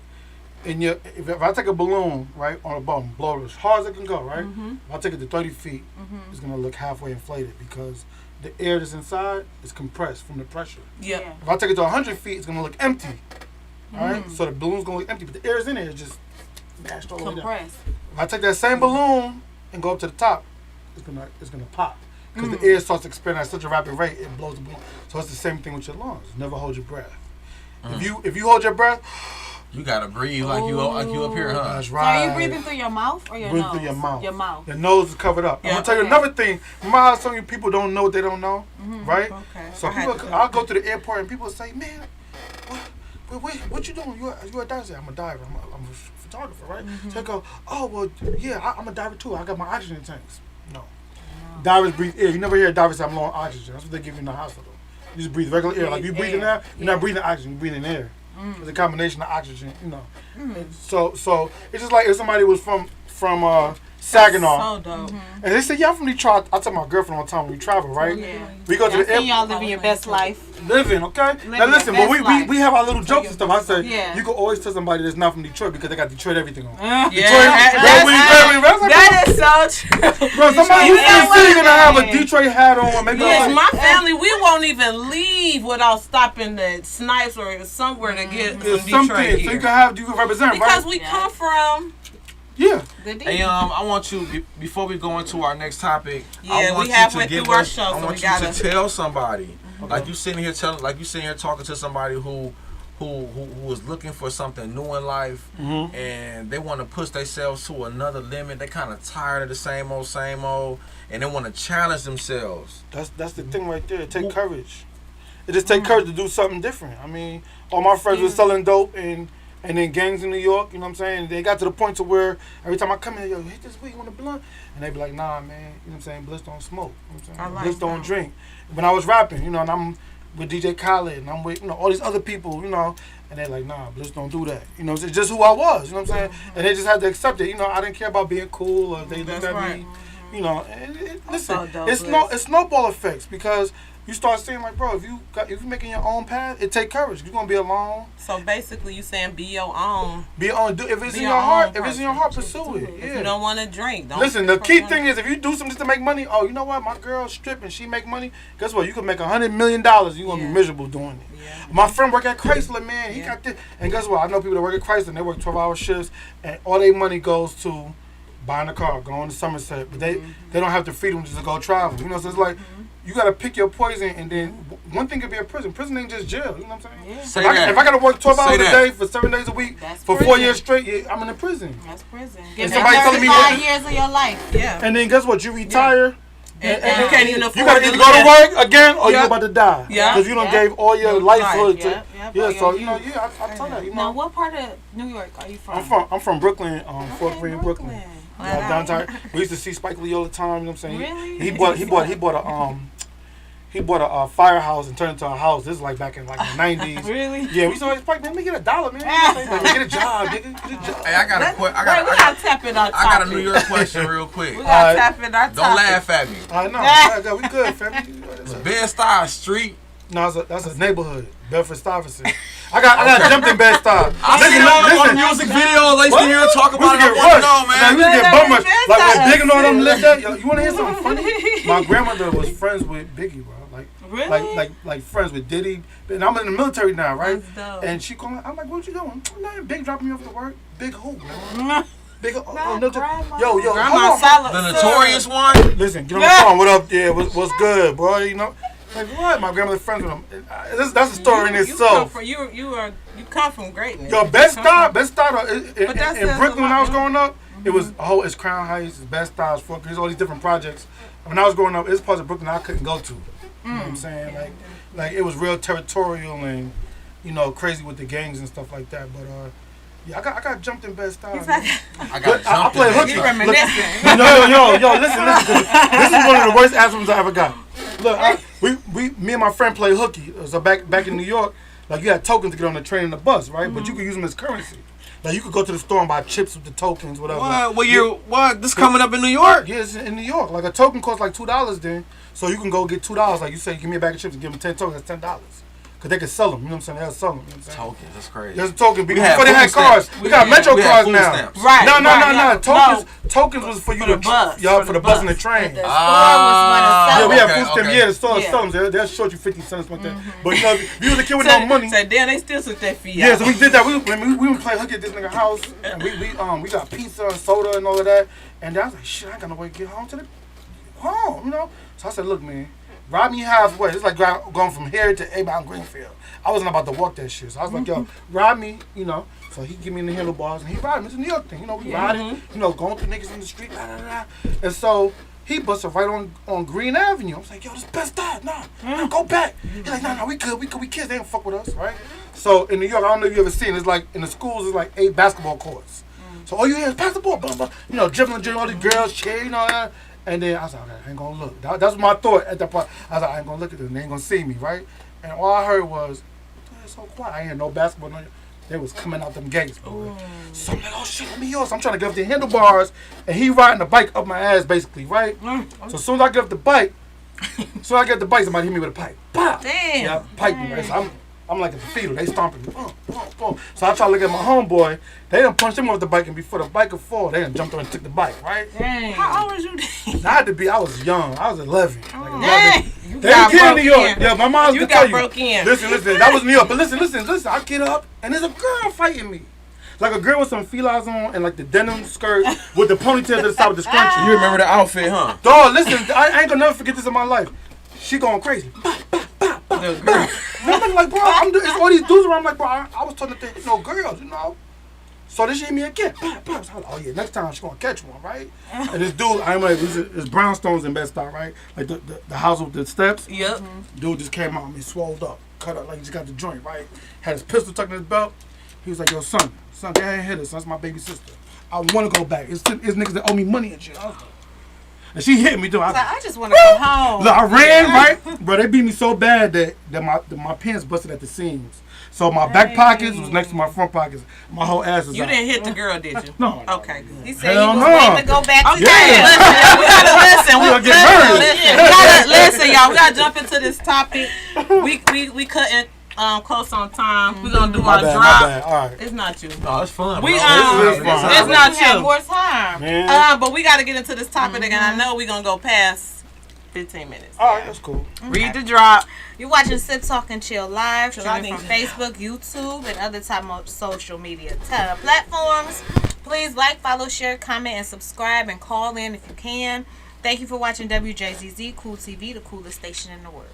And if I take a balloon right on a bottom, blow it as hard as it can go, right? If I take it to 30 feet, it's gonna look halfway inflated because the air that's inside is compressed from the pressure. Yeah. If I take it to 100 feet, it's gonna look empty. All right. So the balloon's gonna look empty, but the air is in there. It's just mashed all the way down. Compressed. If I take that same balloon and go up to the top, it's gonna pop because the air starts expanding at such a rapid rate, it blows the balloon. So it's the same thing with your lungs. Never hold your breath. If you hold your breath, you gotta breathe like you up here, huh? That's So right. are you breathing through your mouth or your Breathe nose? through your mouth. Your mouth. The nose is covered up. I'm gonna tell you another thing. Remember how some of you people don't know what they don't know, right? Okay. So I'll go to the airport and people say, "Man, what you doing? You a diver?" I'm a diver. I'm a photographer, right? So I go, "Oh well, yeah, I'm a diver too. I got my oxygen tanks." No. Divers breathe air. You never hear a diver say, "I'm low on oxygen." That's what they give you in the hospital. You just breathe regular air. Like you breathing air, you're not breathing oxygen. You're breathing air. It's a combination of oxygen, you know. And so it's just like if somebody was from Saginaw. So dope. And they said, "Yeah, I'm from Detroit." I tell my girlfriend all the time when we travel, right? We go to the airport. Y'all living your best life. Living, okay? Now listen, but we have our little jokes and stuff. I said, you can always tell somebody that's not from Detroit because they got Detroit everything on. That is so true. Bro, somebody in the city gonna have a Detroit hat on. Maybe my family, we won't even leave without stopping at Snipes or somewhere to get some Detroit gear. So you can represent, because right? we come from. Yeah. Hey, I want you before we go into our next topic. I want we halfway you to through our show, I want you to tell somebody, like you sitting here talking to somebody who was looking for something new in life, and they want to push themselves to another limit. They kind of tired of the same old, and they want to challenge themselves. That's the thing right there. It takes courage. It just takes courage to do something different. I mean, all my friends were selling dope and then gangs in New York, you know what I'm saying? They got to the point to where every time I come in, yo, hit this weed, you want a blunt? And they be like, nah, man, you know what I'm saying? Bliss don't smoke, you know what I'm saying? Bliss don't drink. When I was rapping, you know, and I'm with DJ Khaled, and I'm with, you know, all these other people, you know, and they're like, nah, Bliss don't do that. You know, it's just who I was, you know what I'm saying? And they just had to accept it. You know, I didn't care about being cool or they looked at me, you know. And listen, it's snowball effects because you start saying like, bro, if you're making your own path, it take courage. You're gonna be alone. So basically, you saying be your own. Be your own. If it's in your heart, pursue it. If you don't want to drink, don't. Listen, the key thing is if you do something just to make money. Oh, you know what? My girl's stripping. She make money. Guess what? You can make $100 million. You gonna be miserable doing it. Yeah. My friend work at Chrysler, man. He got this. And guess what? I know people that work at Chrysler. And they work 12-hour shifts, and all their money goes to buying a car, going to Somerset. But they don't have the freedom just to go travel. You know, so it's like. You gotta pick your poison, and then one thing could be a prison. Prison ain't just jail. You know what I'm saying? Yeah. If I gotta work 12 hours a day for 7 days a week for 4 years straight, I'm in a prison. That's prison. And somebody telling me 5 years of your life. Yeah. And then guess what? You retire. And you can't even afford you gotta either go to work again or you're about to die. Yeah. Because you done gave all your life for it. So I told her, Now, what part of New York are you from? I'm from Brooklyn, Fort Greene, Brooklyn. Downtown. We used to see Spike Lee all the time. You know what I'm saying? Really? He bought a firehouse and turned it into a house. This is like back in like the 90s. Really? Yeah, we saw Spike. Let me get $1, man. Like, get a job, nigga. Get a job. Hey, I got a question. We gotta tap in our topic. I got a New York question real quick. We gotta tap in our topic. Don't laugh at me. I know. We good, family. Bed-Stuy Street. No, that's a neighborhood. Bedford Stuyvesant. I got jumped in Bed-Stuy. I see them on music videos. They used to hear her talk about it. I want to know, man. We used to get bum rushed. Like when Big and all them lived there. You want to hear something funny? My grandmother was friends with Biggie, bro. Really? Like friends with Diddy. And I'm in the military now, right? That's dope. And she called me. I'm like, what you doing? Nothing. Big dropping me off to work. Big who, man? Big yo, Grandma Solid. The notorious one. Listen, get on the phone. What up? Yeah, what's good, boy? You know. Like what? My grandmother friends with him. That's a story in itself. You come from greatness. Yo, Bed-Stuy in Brooklyn when I was growing up, it was it's Crown Heights, it's Bed-Stuy, Fort Greene, all these different projects. When I was growing up, it's parts of Brooklyn I couldn't go to. You know what I'm saying? Like it was real territorial and crazy with the gangs and stuff like that. But yeah, I got jumped in Bed-Stuy. I played hooky. Yo, listen. This is one of the worst albums I ever got. Look, me and my friend played hooky. So back in New York, like you had tokens to get on the train and the bus, right? But you could use them as currency. Like you could go to the store and buy chips with the tokens, whatever. What? This coming up in New York? Yeah, it's in New York. Like a token costs like $2 then. So you can go get $2. Like you say, give me a bag of chips and give them 10 tokens. That's $10. Because they can sell them. You know what I'm saying? They'll sell them. You know what I'm saying? Tokens, that's crazy. There's a token. Before they had cars. We got Metro cards now. Stamps. Right. No. Tokens was for you for the bus. Y'all for the bus and the train. The store was Yeah, we one had food stamps. Yeah, the store sells them. They'll short you 50 cents like that. But if you was a kid with no money. Said, damn, they still took that fee. Yeah, so we did that. We would play hooky at this nigga house, and we got pizza and soda and all of that. And then I was like, shit, I ain't got no way to get home So I said, look, man, ride me halfway. It's like going from here to A-Bound Greenfield. I wasn't about to walk that shit. So I was like, yo, ride me, So he give me the handlebars and he ride me. It's a New York thing. We riding, going through niggas in the street, And so he busted right on Green Avenue. I was like, yo, this Bed-Stuy. Nah, go back. He's like, nah, we good. We kids. They don't fuck with us, right? So in New York, I don't know if you ever seen, it's like, in the schools, it's like 8 basketball courts. So all you hear is pass the ball, blah, blah. Dribbling, all these girls, cheer, And then I was like, okay, I ain't gonna look. That's my thought at that point. I was like, I ain't gonna look at them. They ain't gonna see me, right? And all I heard was, it's so quiet. I ain't hear no basketball. They was coming out them gates, bro. So I'm like, oh shit, let me yours. I'm trying to get up the handlebars, and he riding the bike up my ass, basically, right? So as soon as I get up the bike, somebody hit me with a pipe. Pop! Damn. Yeah, pipe me, right? So I'm like at the feeder. They stomping me. Boom, boom, boom. So I try to look at my homeboy. They done punched him off the bike, and before the bike could fall, they done jumped on and took the bike, right? Dang. How old was you? I was young. I was 11. Like 11. Dang. They got in New York. Yeah, my mom's you got tell broke in. Listen, that was New York. But listen. I get up, and there's a girl fighting me. Like a girl with some felines on and like the denim skirt with the ponytail to the side with the scrunchie. You remember the outfit, huh? Dog, listen, I ain't gonna never forget this in my life. She going crazy. The girl. I'm like, bro, it's all these dudes around. I'm like, bro, I was told that there ain't no girls, So then she hit me again. I was like, oh yeah, next time she gonna catch one, right? And this dude, I'm like, it's brownstones in Bed-Stuy, right? Like the house with the steps. Yep. Dude just came out and he swolled up, cut up, like he just got the joint, right? Had his pistol tucked in his belt. He was like, yo, son, they ain't hit us. That's my baby sister. I want to go back. It's niggas that owe me money and shit. And she hit me, too. I just want to go home. Look, I ran, right? Bro, they beat me so bad that my pants busted at the seams. So my back pockets was next to my front pockets. My whole ass was You out. didn't hit the girl, did you? No. Okay. He said he was waiting to go back to We gotta listen. We gonna get Listen, y'all. We gotta jump into this topic. We cutting close on time. We're gonna do our drop. My bad. All right. It's not you. No, it's fun. We It's fun. it's not have you. more time. Man. But we gotta get into this topic again. I know we're gonna go past 15 minutes. All right, that's cool. Read the drop. You're watching Sip Talk and Chill live, streaming I from need Facebook, YouTube, and other top social media platforms. Please like, follow, share, comment, and subscribe, and call in if you can. Thank you for watching WJZZ Cool TV, the coolest station in the world.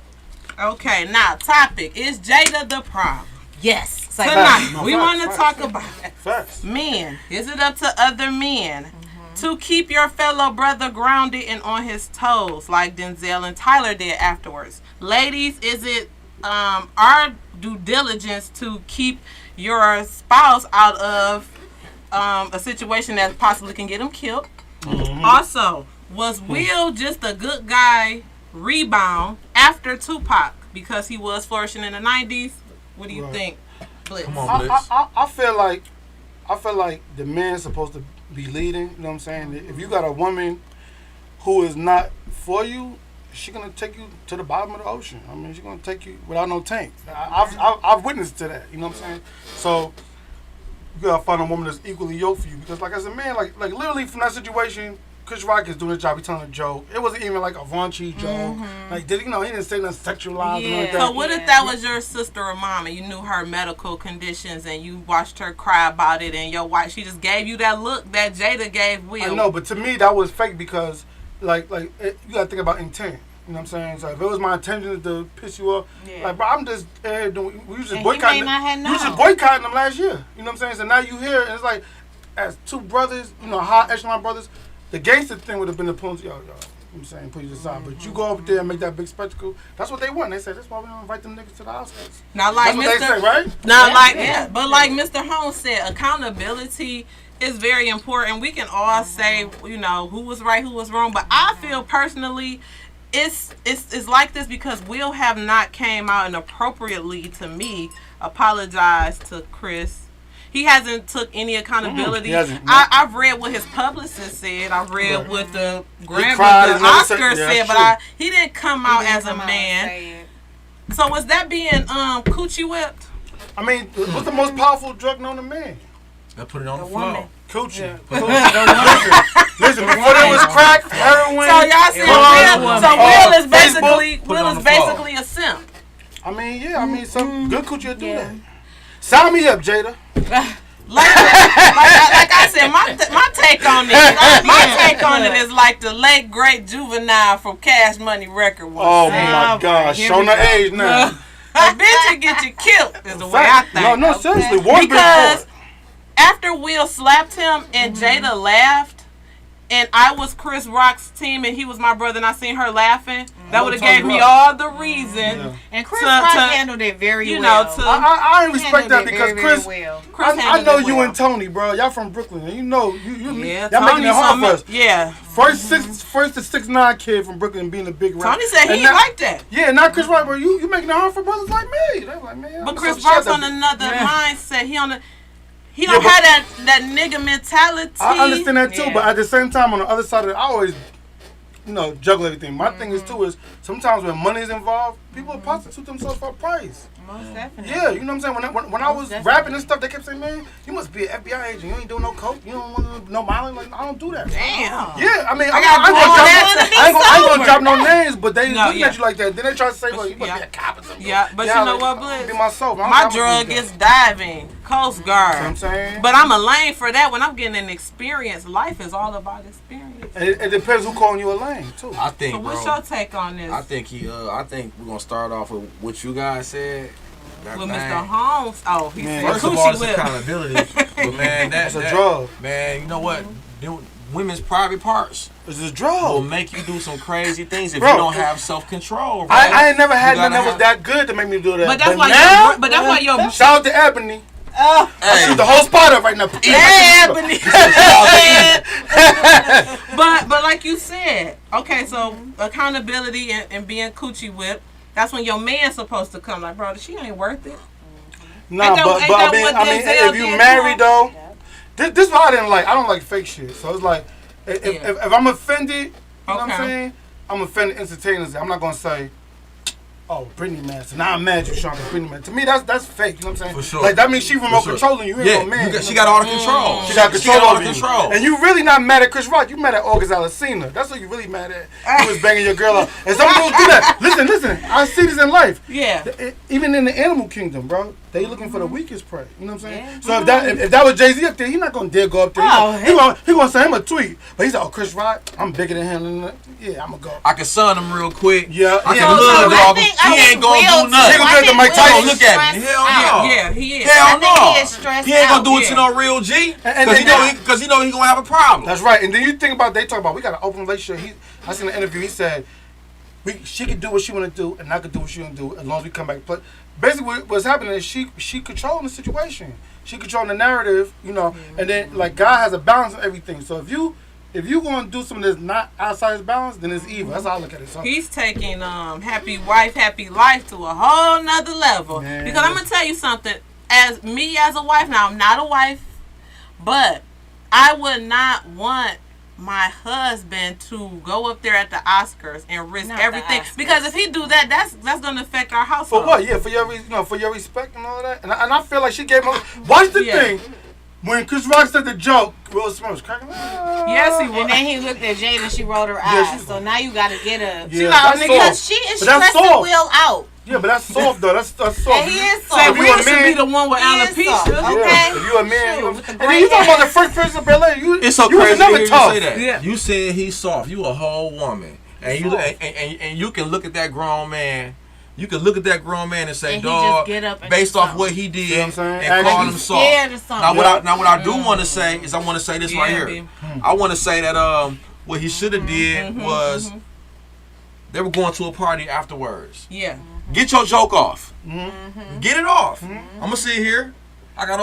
Okay, now topic is Jada the problem. Yes. Tonight we want to talk about Facts. men. Is it up to other men to keep your fellow brother grounded and on his toes, like Denzel and Tyler did afterwards. Ladies, is it our due diligence to keep your spouse out of a situation that possibly can get him killed? Also, was Will just a good guy rebound after Tupac because he was flourishing in the 90s? What do you think, Blitz? Come on, Blitz. I feel like the man's supposed to be leading. You know what I'm saying? If you got a woman who is not for you, she's gonna take you to the bottom of the ocean. I mean, she's gonna take you without no tank. I've witnessed to that. You know what I'm saying? So you gotta find a woman that's equally yoked for you, because like as a man, like literally from that situation, Chris Rock is doing his job. He's telling a joke. It wasn't even like a raunchy joke. Like he didn't say nothing sexualized. Yeah. Like that. So what if that was your sister or mom and you knew her medical conditions and you watched her cry about it, and your wife, she just gave you that look that Jada gave Will? I know, but to me that was fake, because you gotta think about intent. You know what I'm saying? So if it was my intention to piss you off, like, bro, I'm just doing. We was just boycotting. You was just boycotting them last year. You know what I'm saying? So now you here, and it's like, as two brothers, high echelon brothers, the gangster thing would have been the police. Yo. You know what I'm saying? Put you aside. But you go up there and make that big spectacle. That's what they want. They said that's why we don't invite them niggas to the Oscars. Now, like that's what they say, right? Now, but like Mr. Holmes said, accountability is very important. We can all say, who was right, who was wrong. But I feel personally, it's like this because Will have not came out and appropriately, to me, apologized to Chris. He hasn't took any accountability. I've read what his publicist said. I've read what the Oscar said, but he didn't come out as a man. So was that being coochie whipped? I mean, what's the most powerful drug known to man? I put it on the floor. Coochie. Yeah. Listen, before there was crack, heroin. So y'all see Will is basically a simp. I mean, some good coochie will do that. Sign me up, Jada. like I said, my take on it is like the late great Juvenile from Cash Money Record was. Oh my gosh, showing her age now. A bitch will get you killed is the way I think. No, seriously, because after Will slapped him and Jada laughed, and I was Chris Rock's team and he was my brother and I seen her laughing, that would have gave me all the reason. Yeah. And Chris Rock handled it very well. I respect that because Chris I know you and Tony, bro. Y'all from Brooklyn, and y'all making it hard for us. Yeah. First to 6'9" kid from Brooklyn being a big rapper. Tony said he liked that. Yeah, not Chris Rock, bro. You making it hard for brothers like me. They're like, man. But Chris Rock's on another mindset. He don't have that nigga mentality. I understand that too, but at the same time, on the other side of it, I always, juggle everything. My thing is too is sometimes when money is involved, people prostitute themselves for a price. Most definitely. Yeah, you know what I'm saying? When I was rapping and stuff, they kept saying, man, you must be an FBI agent. You ain't doing no coke. You don't want no modeling. Like, I don't do that. Damn. Yeah, I mean, I ain't gonna drop no names, but they looking at you like that. Then they try to say, well, you must be a cop or something. Yeah, but you know what, Blitz? Be myself. My drug is diving, Coast Guard. You know what I'm saying? But I'm a lane for that. When I'm getting an experience, life is all about experience. And it depends who calling you a lane, too. I think, so what's your take on this? I think we're gonna start off with what you guys said. With Mr. Holmes, he said first of all, it's accountability. But man, that's a drug. Man, you know what? Women's private parts. It's a drug. Will make you do some crazy things if you don't have self-control. Right? I ain't never had nothing that was that good to make me do that. But that's why your shout out to Ebony. I see the whole spot up right now. Yeah, Ebony. but like you said, okay, so accountability and being coochie whipped. That's when your man's supposed to come. Like, bro, she ain't worth it. Nah, but I mean, if you married though, this is what I didn't like. I don't like fake shit. So it's like, if I'm offended, you know what I'm saying? I'm offended instantaneously. I'm not gonna say, oh, Brittany mad. So now I'm mad you shot Brittany mad. To me, that's fake. You know what I'm saying? For sure. Like that means she remote controlling you. You ain't no man. She got all the control. She got control over you. And you really not mad at Chris Rock. You mad at August Alsina. That's what you really mad at. You was banging your girl up. And some people do that. Listen. I see this in life. Yeah. Even in the animal kingdom, bro. They looking for the weakest prey. You know what I'm saying? Yeah. So if that was Jay-Z up there, he's not gonna dare go up there. He gonna send him a tweet. But he's like, oh, Chris Rock, I'm bigger than him. Yeah, I'm gonna go. I can son him real quick. Yeah, I can little dog him. He ain't gonna do nothing. He gonna do it to Mike Tyson. Look at me. Hell no. Yeah, he is. Hell no. He ain't gonna do it Yeah. to no real G. And Because he know he gonna have a problem. That's right. And then you think about, they talk about, we got an open relationship. I seen an interview. He said, she could do what she want to do, and I could do what she want to do, as long as we come back. But basically, what's happening is she controlling the situation. She controlling the narrative, you know. And then like God has a balance in everything. So if you going to do something that's not outside his balance, then it's evil. That's how I look at it. So he's taking happy wife, happy life to a whole nother level. Man. Because I'm gonna tell you something. As a wife, now I'm not a wife, but I would not want my husband to go up there at the Oscars and risk everything, because if he do that, that's gonna affect our household. For what? Yeah, for your respect and all that. And I feel like she gave him. Watch the thing. When Chris Rock said the joke, Will Smith was cracking. Yes, he was. And then he looked at Jade and she rolled her eyes. So now you gotta get her. Yeah, because she is stressing Will out. Yeah, but that's soft though. That's soft. And he is soft. So Will should be the one with alopecia. Okay. Yeah, if you a man, and then you talking about the first person in Bel Air. It's so crazy to hear you say that. Yeah. You saying he's soft. You a whole woman, and you can look at that grown man. You can look at that grown man and say, dog, based off what he did, and call him soft. Now what I do want to say is, I want to say this right here. I want to say that what he should have did was, they were going to a party afterwards. Yeah. Get your joke off. Get it off. I'm gonna sit here. I got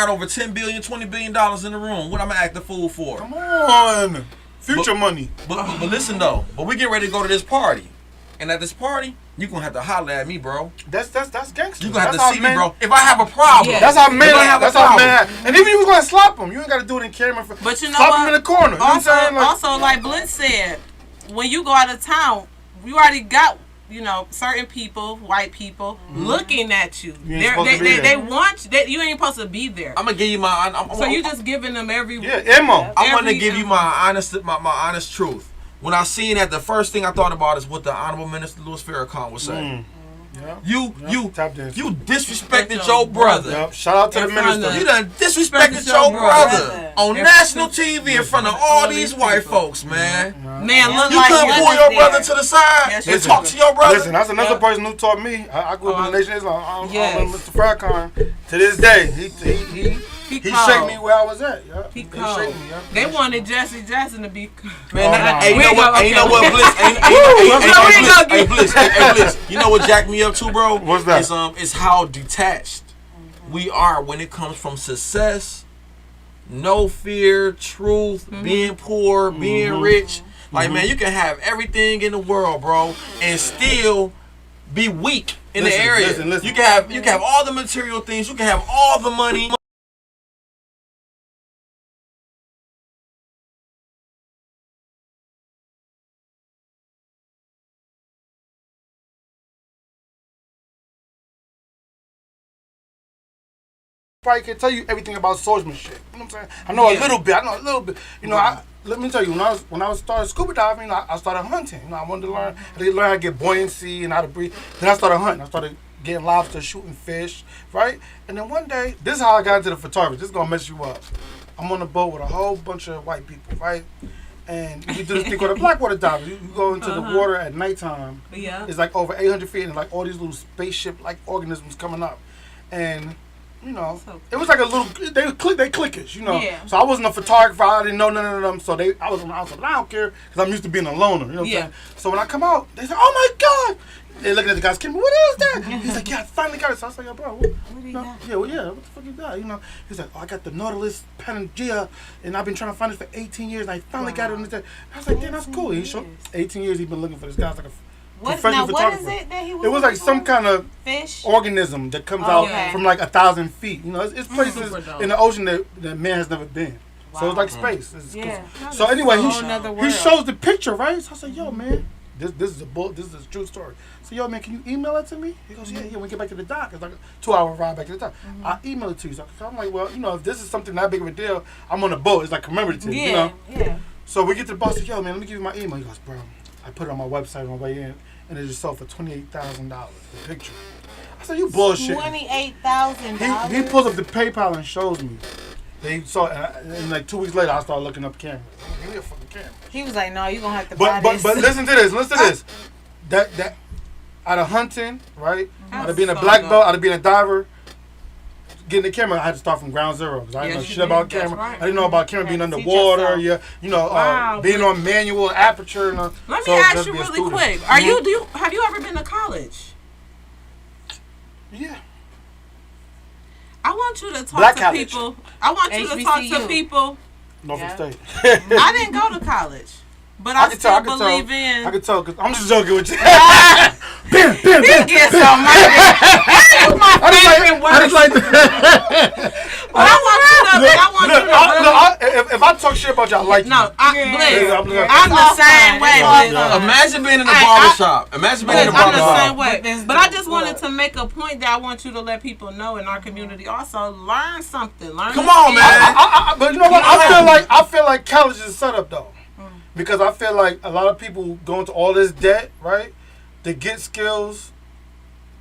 over $10 billion, $20 billion in the room. What I'm gonna act the fool for? Come on, future money. But listen though. But we get ready to go to this party, and at this party, you gonna have to holler at me, bro. That's gangster. You gonna have to see me, bro. If I have a problem, that's how men have. That's how men. And even if you was gonna slap him, you ain't gotta do it in camera. But you know slap what? him in the corner. You know what I'm saying? Also, like Blitz said, when you go out of town, you already got, you know, certain people, white people, looking at you. They want you. You ain't supposed to be there. I'm gonna give you my. So you just giving them every. Yeah, ammo. I'm gonna give you my honest truth. When I seen that, the first thing I thought about is what the Honorable Minister Louis Farrakhan was saying. You disrespected your brother. Yep. Shout out to the minister. You done disrespected your brother on national TV in front of all these white folks, man. Man, look you like couldn't pull your brother to the side and talk to your brother. Listen, that's another person who taught me. I grew up in the Nation of Islam. Mr. Farrakhan, to this day, he shake me where I was at. Yeah. He shake me. Yeah. They wanted Jesse Jackson to be. Man, you know what, Bliss? Hey, Bliss. You know what jacked me up too, bro? What's that? It's how detached we are when it comes from success, no fear, truth, being poor, being rich. Like, man, you can have everything in the world, bro, and still be weak in the area. Listen. You can have all the material things. You can have all the money. Probably can tell you everything about swordsmanship. You know what I'm saying? I know a little bit. You know, let me tell you, when I started scuba diving, I started hunting. You know, I wanted to learn how to get buoyancy and how to breathe. Then I started hunting. I started getting lobster, shooting fish, right? And then one day, this is how I got into the photography. This is gonna mess you up. I'm on a boat with a whole bunch of white people, right? And we do this thing called a blackwater dive. You go into the water at nighttime. Yeah. It's like over 800 feet, and like all these little spaceship-like organisms coming up, and you know, it was like a little. They clickers, you know. Yeah. So I wasn't a photographer. I didn't know none of them. So I was like, I don't care, because I'm used to being a loner. You know what I'm saying? So when I come out, they say, "Oh my God!" They're looking at the guy's camera. What is that? He's like, "Yeah, I finally got it." So I was like, "Yo, bro, what do you got?" What the fuck you got? You know, he's like, "Oh, I got the Nautilus Pangea, and I've been trying to find this for 18 years, and I finally got it." I was like, "Damn, that's cool." He showed 18 years he's been looking for this guy. Like a professional photographer. What is it that he was? It was like some kind of fish organism that comes out from like 1,000 feet. You know, it's places in the ocean that man has never been. Wow. So it's like space. So anyway, he shows the picture, right? So I said, "Yo, man, this is a true story." So, "Yo, man, can you email it to me?" He goes, "Yeah. When we get back to the dock, it's like a 2-hour ride back to the dock. I'll email it to you." So I'm like, "Well, you know, if this is something that big of a deal, I'm on the boat. It's like commemorative, you know." Yeah. So we get to the boss. Like, "Yo, man, let me give you my email." He goes, "Bro, I put it on my website on my way in, and it just sold for $28,000. The picture." I said, you bullshit. $28,000. He pulls up the PayPal and shows me. They saw, and like 2 weeks later, I started looking up cameras. Give me a fucking camera. He was like, no, you're going to have to buy But this. listen to this. That out of hunting, right? Out of being a so black dope. belt, out of being a diver, getting the camera, I had to start from ground zero because I didn't know Yes, you shit about did. That's camera. right. I didn't know about camera being Had to teach underwater. yourself. Yeah, being on manual aperture. And, Let so me ask just you be a really student. quick. Have you ever been to college? Yeah. I want you to talk Black to college. people. I want you to talk to HBCU. people. Norfolk State. I didn't go to college, but I still believe in. I can tell because I'm just joking with you. You get some money. My favorite word. I just like But I want you to. if I talk shit about you, I like you. No, Yeah, Bliss, I'm just- I'm the same way. Bliss. Imagine being in the barbershop. Imagine being in the I'm the same barbershop. way. But I just wanted to make a point that I want you to let people know in our community also learn something. Come on, man. But you know what? I feel like college is set up though, because I feel like a lot of people go into all this debt, right, to get skills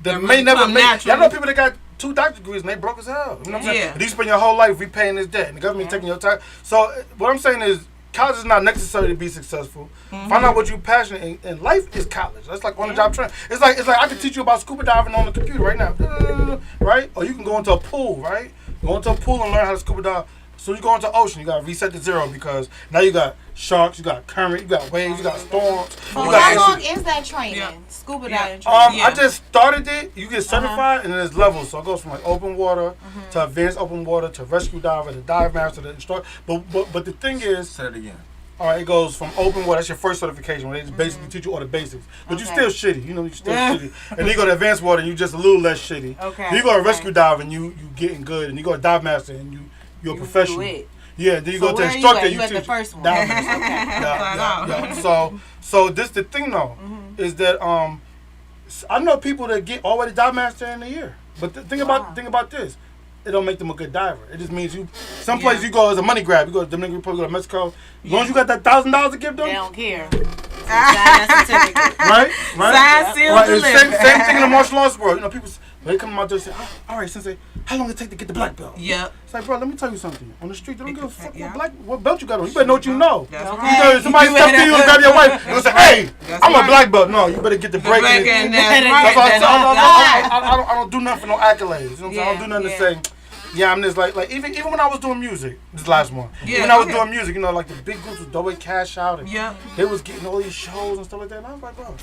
that may never make. Y'all know people that got 2 doctorate degrees and they broke as hell. You know what I'm saying? Yeah. And you spend your whole life repaying this debt, and the government taking your time. So what I'm saying is, college is not necessary to be successful. Find out what you're passionate in, and life is college. That's like on the job training. It's like I can teach you about scuba diving on the computer right now, right? Or you can go into a pool, right? Go into a pool and learn how to scuba dive. So you go into the ocean, you gotta reset to zero because now you got sharks, you got current, you got waves, you got storms. How long is that training? Yeah. Scuba diving training? I just started it. You get certified, and then there's levels. So it goes from like open water to advanced open water to rescue diver to dive master to instructor. But the thing is, Say it again. all right, it goes from open water. That's your first certification where they just basically teach you all the basics. But you still shitty. You know, you still shitty. And then you go to advanced water, and you just a little less shitty. Okay. Then you go to rescue dive, and you getting good. And you go to dive master, and you're a professional. Do it. Yeah, then you So go to where are you instructor. at? You at the teach first one. dive master. Yeah. So this the thing though, is that I know people that get all the way to dive master in a year. But the thing about this, it don't make them a good diver. It just means some place you go as a money grab. You go to Dominican Republic, you go to Mexico. As long as you got that $1,000 to give them, They don't care. Sign that certificate. right? Sign, seal, Right. It's deliver. Same thing in the martial arts world. You know, people they come out there and say, "All right, Sensei, how long it take to get the black belt?" Yep. It's like, bro, let me tell you something. On the street, they don't give a fuck Yeah. what belt you got on. You better know what you know. That's Okay. right. You know, somebody step to you and grab your wife and say, "Hey, I'm a black belt." No, you better get the break. break in. in That's there. why Right. I don't do nothing for no accolades. You know what I'm saying? I don't do nothing to say. Yeah, I'm just like even when I was doing music, this last one. Yeah, when I was okay. doing music, you know, like the big groups with Double Cash Out, and Yep. they was getting all these shows and stuff like that. And I was like, bro,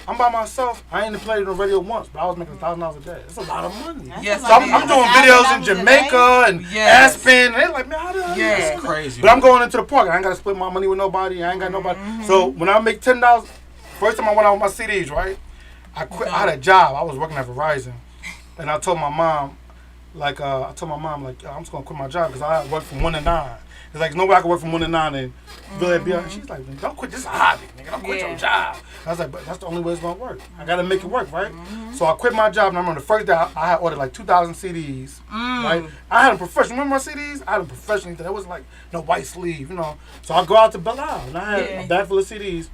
I'm by myself. I ain't played on the radio once, but I was making $1,000 a day. It's a lot of money. Yes, So I'm doing videos in Jamaica and Yes. Aspen, and they're like, man, how the hell you Yes. doing that? Crazy. But I'm going into the park. I ain't got to split my money with nobody. I ain't got nobody. So when I make $10, first time I went out with my CDs, right? I quit. I had a job. I was working at Verizon, and I told my mom, like, I'm just gonna quit my job because I work from 1 to 9. It's like no way I can work from 1 to 9 and really be on. She's like, don't quit. This is a hobby, nigga. Don't quit your job. I was like, but that's the only way it's gonna work. I gotta make it work, right? So I quit my job, and I remember the first day I had ordered like 2,000 CDs, right? I had them professional. Remember my CDs? I had them professionally. There wasn't like no white sleeve, you know. So I go out to Belle Isle, and I had a bag full of CDs.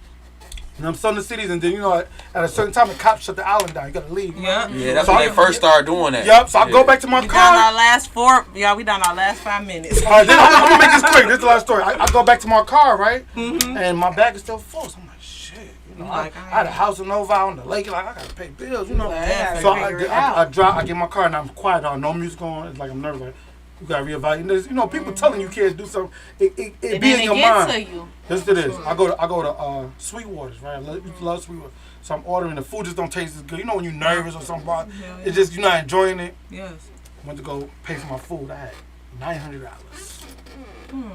And I'm selling the CDs, and then, you know, at a certain time, the cops shut the island down. You gotta leave. You know? Yep. Yeah, that's So when I- they first started doing that. Yep. So I go back to my We done car. our last we done our last 5 minutes. All right, then I'm gonna make this quick. This is the last story. I go back to my car, right? And my bag is still full. So I'm like, shit. You know, I had a house in Nova on the lake. Like, I gotta pay bills, you know. Yeah, So figure it I out. drive. I get in my car and I'm quiet on, no music on. It's like I'm nervous. Like, you gotta reevaluate. And there's, you know, people telling you kids do something. It be in your mind. To you. This to this. I go to Sweetwater's, right? I love Sweetwater. So I'm ordering. The food just don't taste as good. You know when you're nervous or something, it's just you're not enjoying it. Yes. Went to go pay for my food. I had $900.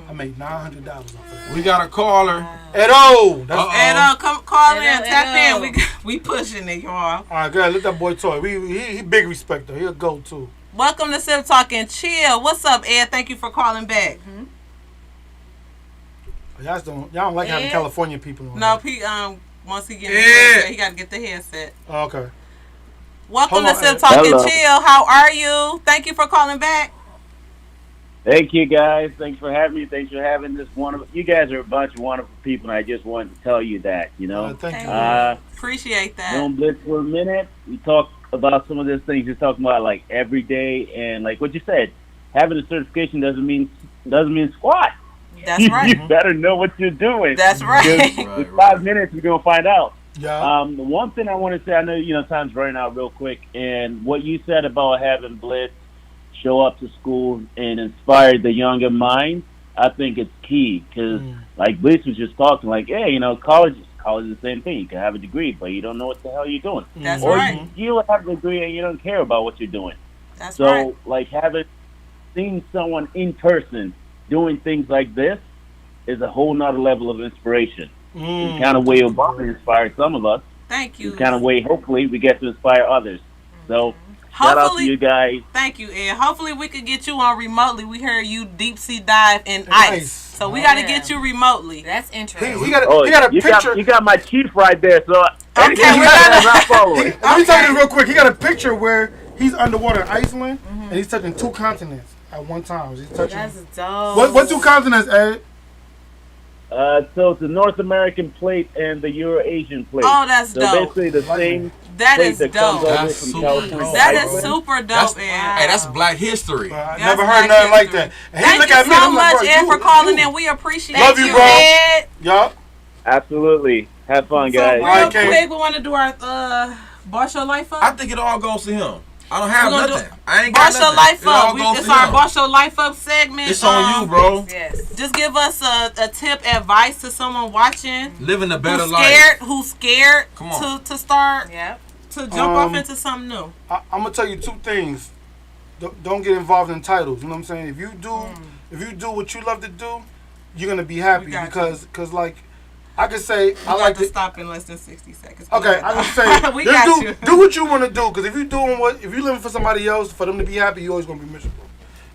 I made $900 off of it. We got a caller. Edo! And come call in, Edo, tap Edo. in. We pushing it, y'all. Alright, good. Let that boy talk. He big respect though. He'll go too. Welcome to Sip Talk and Chill. What's up, Ed? Thank you for calling back. Y'all don't like having Ed? California people on. No, here. he once he get the headset, he got to get the headset. Oh, okay. Welcome Hold to on, Sip Ed. Talk and Hello. Chill. How are you? Thank you for calling back. Thank you, guys. Thanks for having me. Thanks for having this wonderful. You guys are a bunch of wonderful people, and I just wanted to tell you that. You know, Thank you. Appreciate that. known Blitz for a minute. We talk about some of these things you're talking about, like every day, and like what you said, having a certification doesn't mean squat. That's right. You better know what you're doing. That's right. In 5 minutes, we're gonna find out. Yeah. The one thing I want to say, I know time's running out real quick, and what you said about having Blitz show up to school and inspire the younger minds, I think it's key because, like Blitz was just talking, like, hey, college is the same thing. You can have a degree, but you don't know what the hell you're doing. That's or right. you have a degree and you don't care about what you're doing. That's so, right. like, having seen someone in person doing things like this is a whole nother level of inspiration. The kind of way Obama inspired some of us. Thank you. The kind of way, hopefully, we get to inspire others. So, shout out to you guys. Thank you, Ed. Hopefully, we could get you on remotely. We heard you deep sea dive in ice. So, we got to get you remotely. That's interesting. He got a picture. You got my chief right there. So, okay, we got to. Let me tell you this real quick. He got a picture where he's underwater in Iceland and he's touching 2 continents at one time. He's touching. That's dope. What 2 continents, Ed? So it's the North American plate and the Euro-Asian plate. Oh, that's so dope. So basically the same that plate is that dope. comes over That's from super California. dope. That is super dope, Ed. Hey, that's Black history. I never heard nothing like that. And Thank you so much, Ed, for calling in. We appreciate Love you, bro. Ed. Yup. Absolutely. Have fun, So guys. real quick, we want to do our Boss Your Life Up. I think it all goes to him. I don't have nothing. I ain't Boss got Your nothing. Life Up. It's our Boss Your Life Up segment. It's on you, bro. Yes. Just give us a tip, advice to someone watching. Living a better Who's scared Come on. to start. Yep. To jump off into something new. I'm gonna tell you 2 things. Don't get involved in titles. You know what I'm saying? If you do what you love to do, you're gonna be happy because like I could say I like to stop in less than 60 seconds. Okay, I can say we got you. Do what you want to do because if you're living for somebody else for them to be happy, you're always gonna be miserable.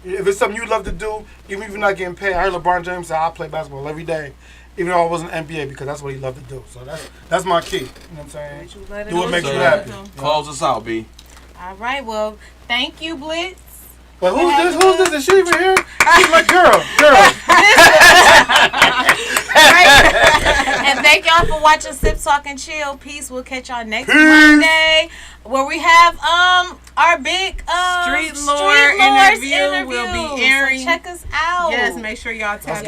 If it's something you love to do, even if you're not getting paid, I heard LeBron James say I play basketball every day, even though I wasn't NBA because that's what he loved to do. So that's my key. You know what I'm saying? Do what makes you happy. Close us out, B. All right. Well, thank you, Blitz. But who's this? Who's this? Is she even here? She's like, girl. And thank y'all for watching Sip Talk and Chill. Peace. We'll catch y'all next Monday, where we have our big Street Lords interview will be airing. So check us out. Yes, make sure y'all tap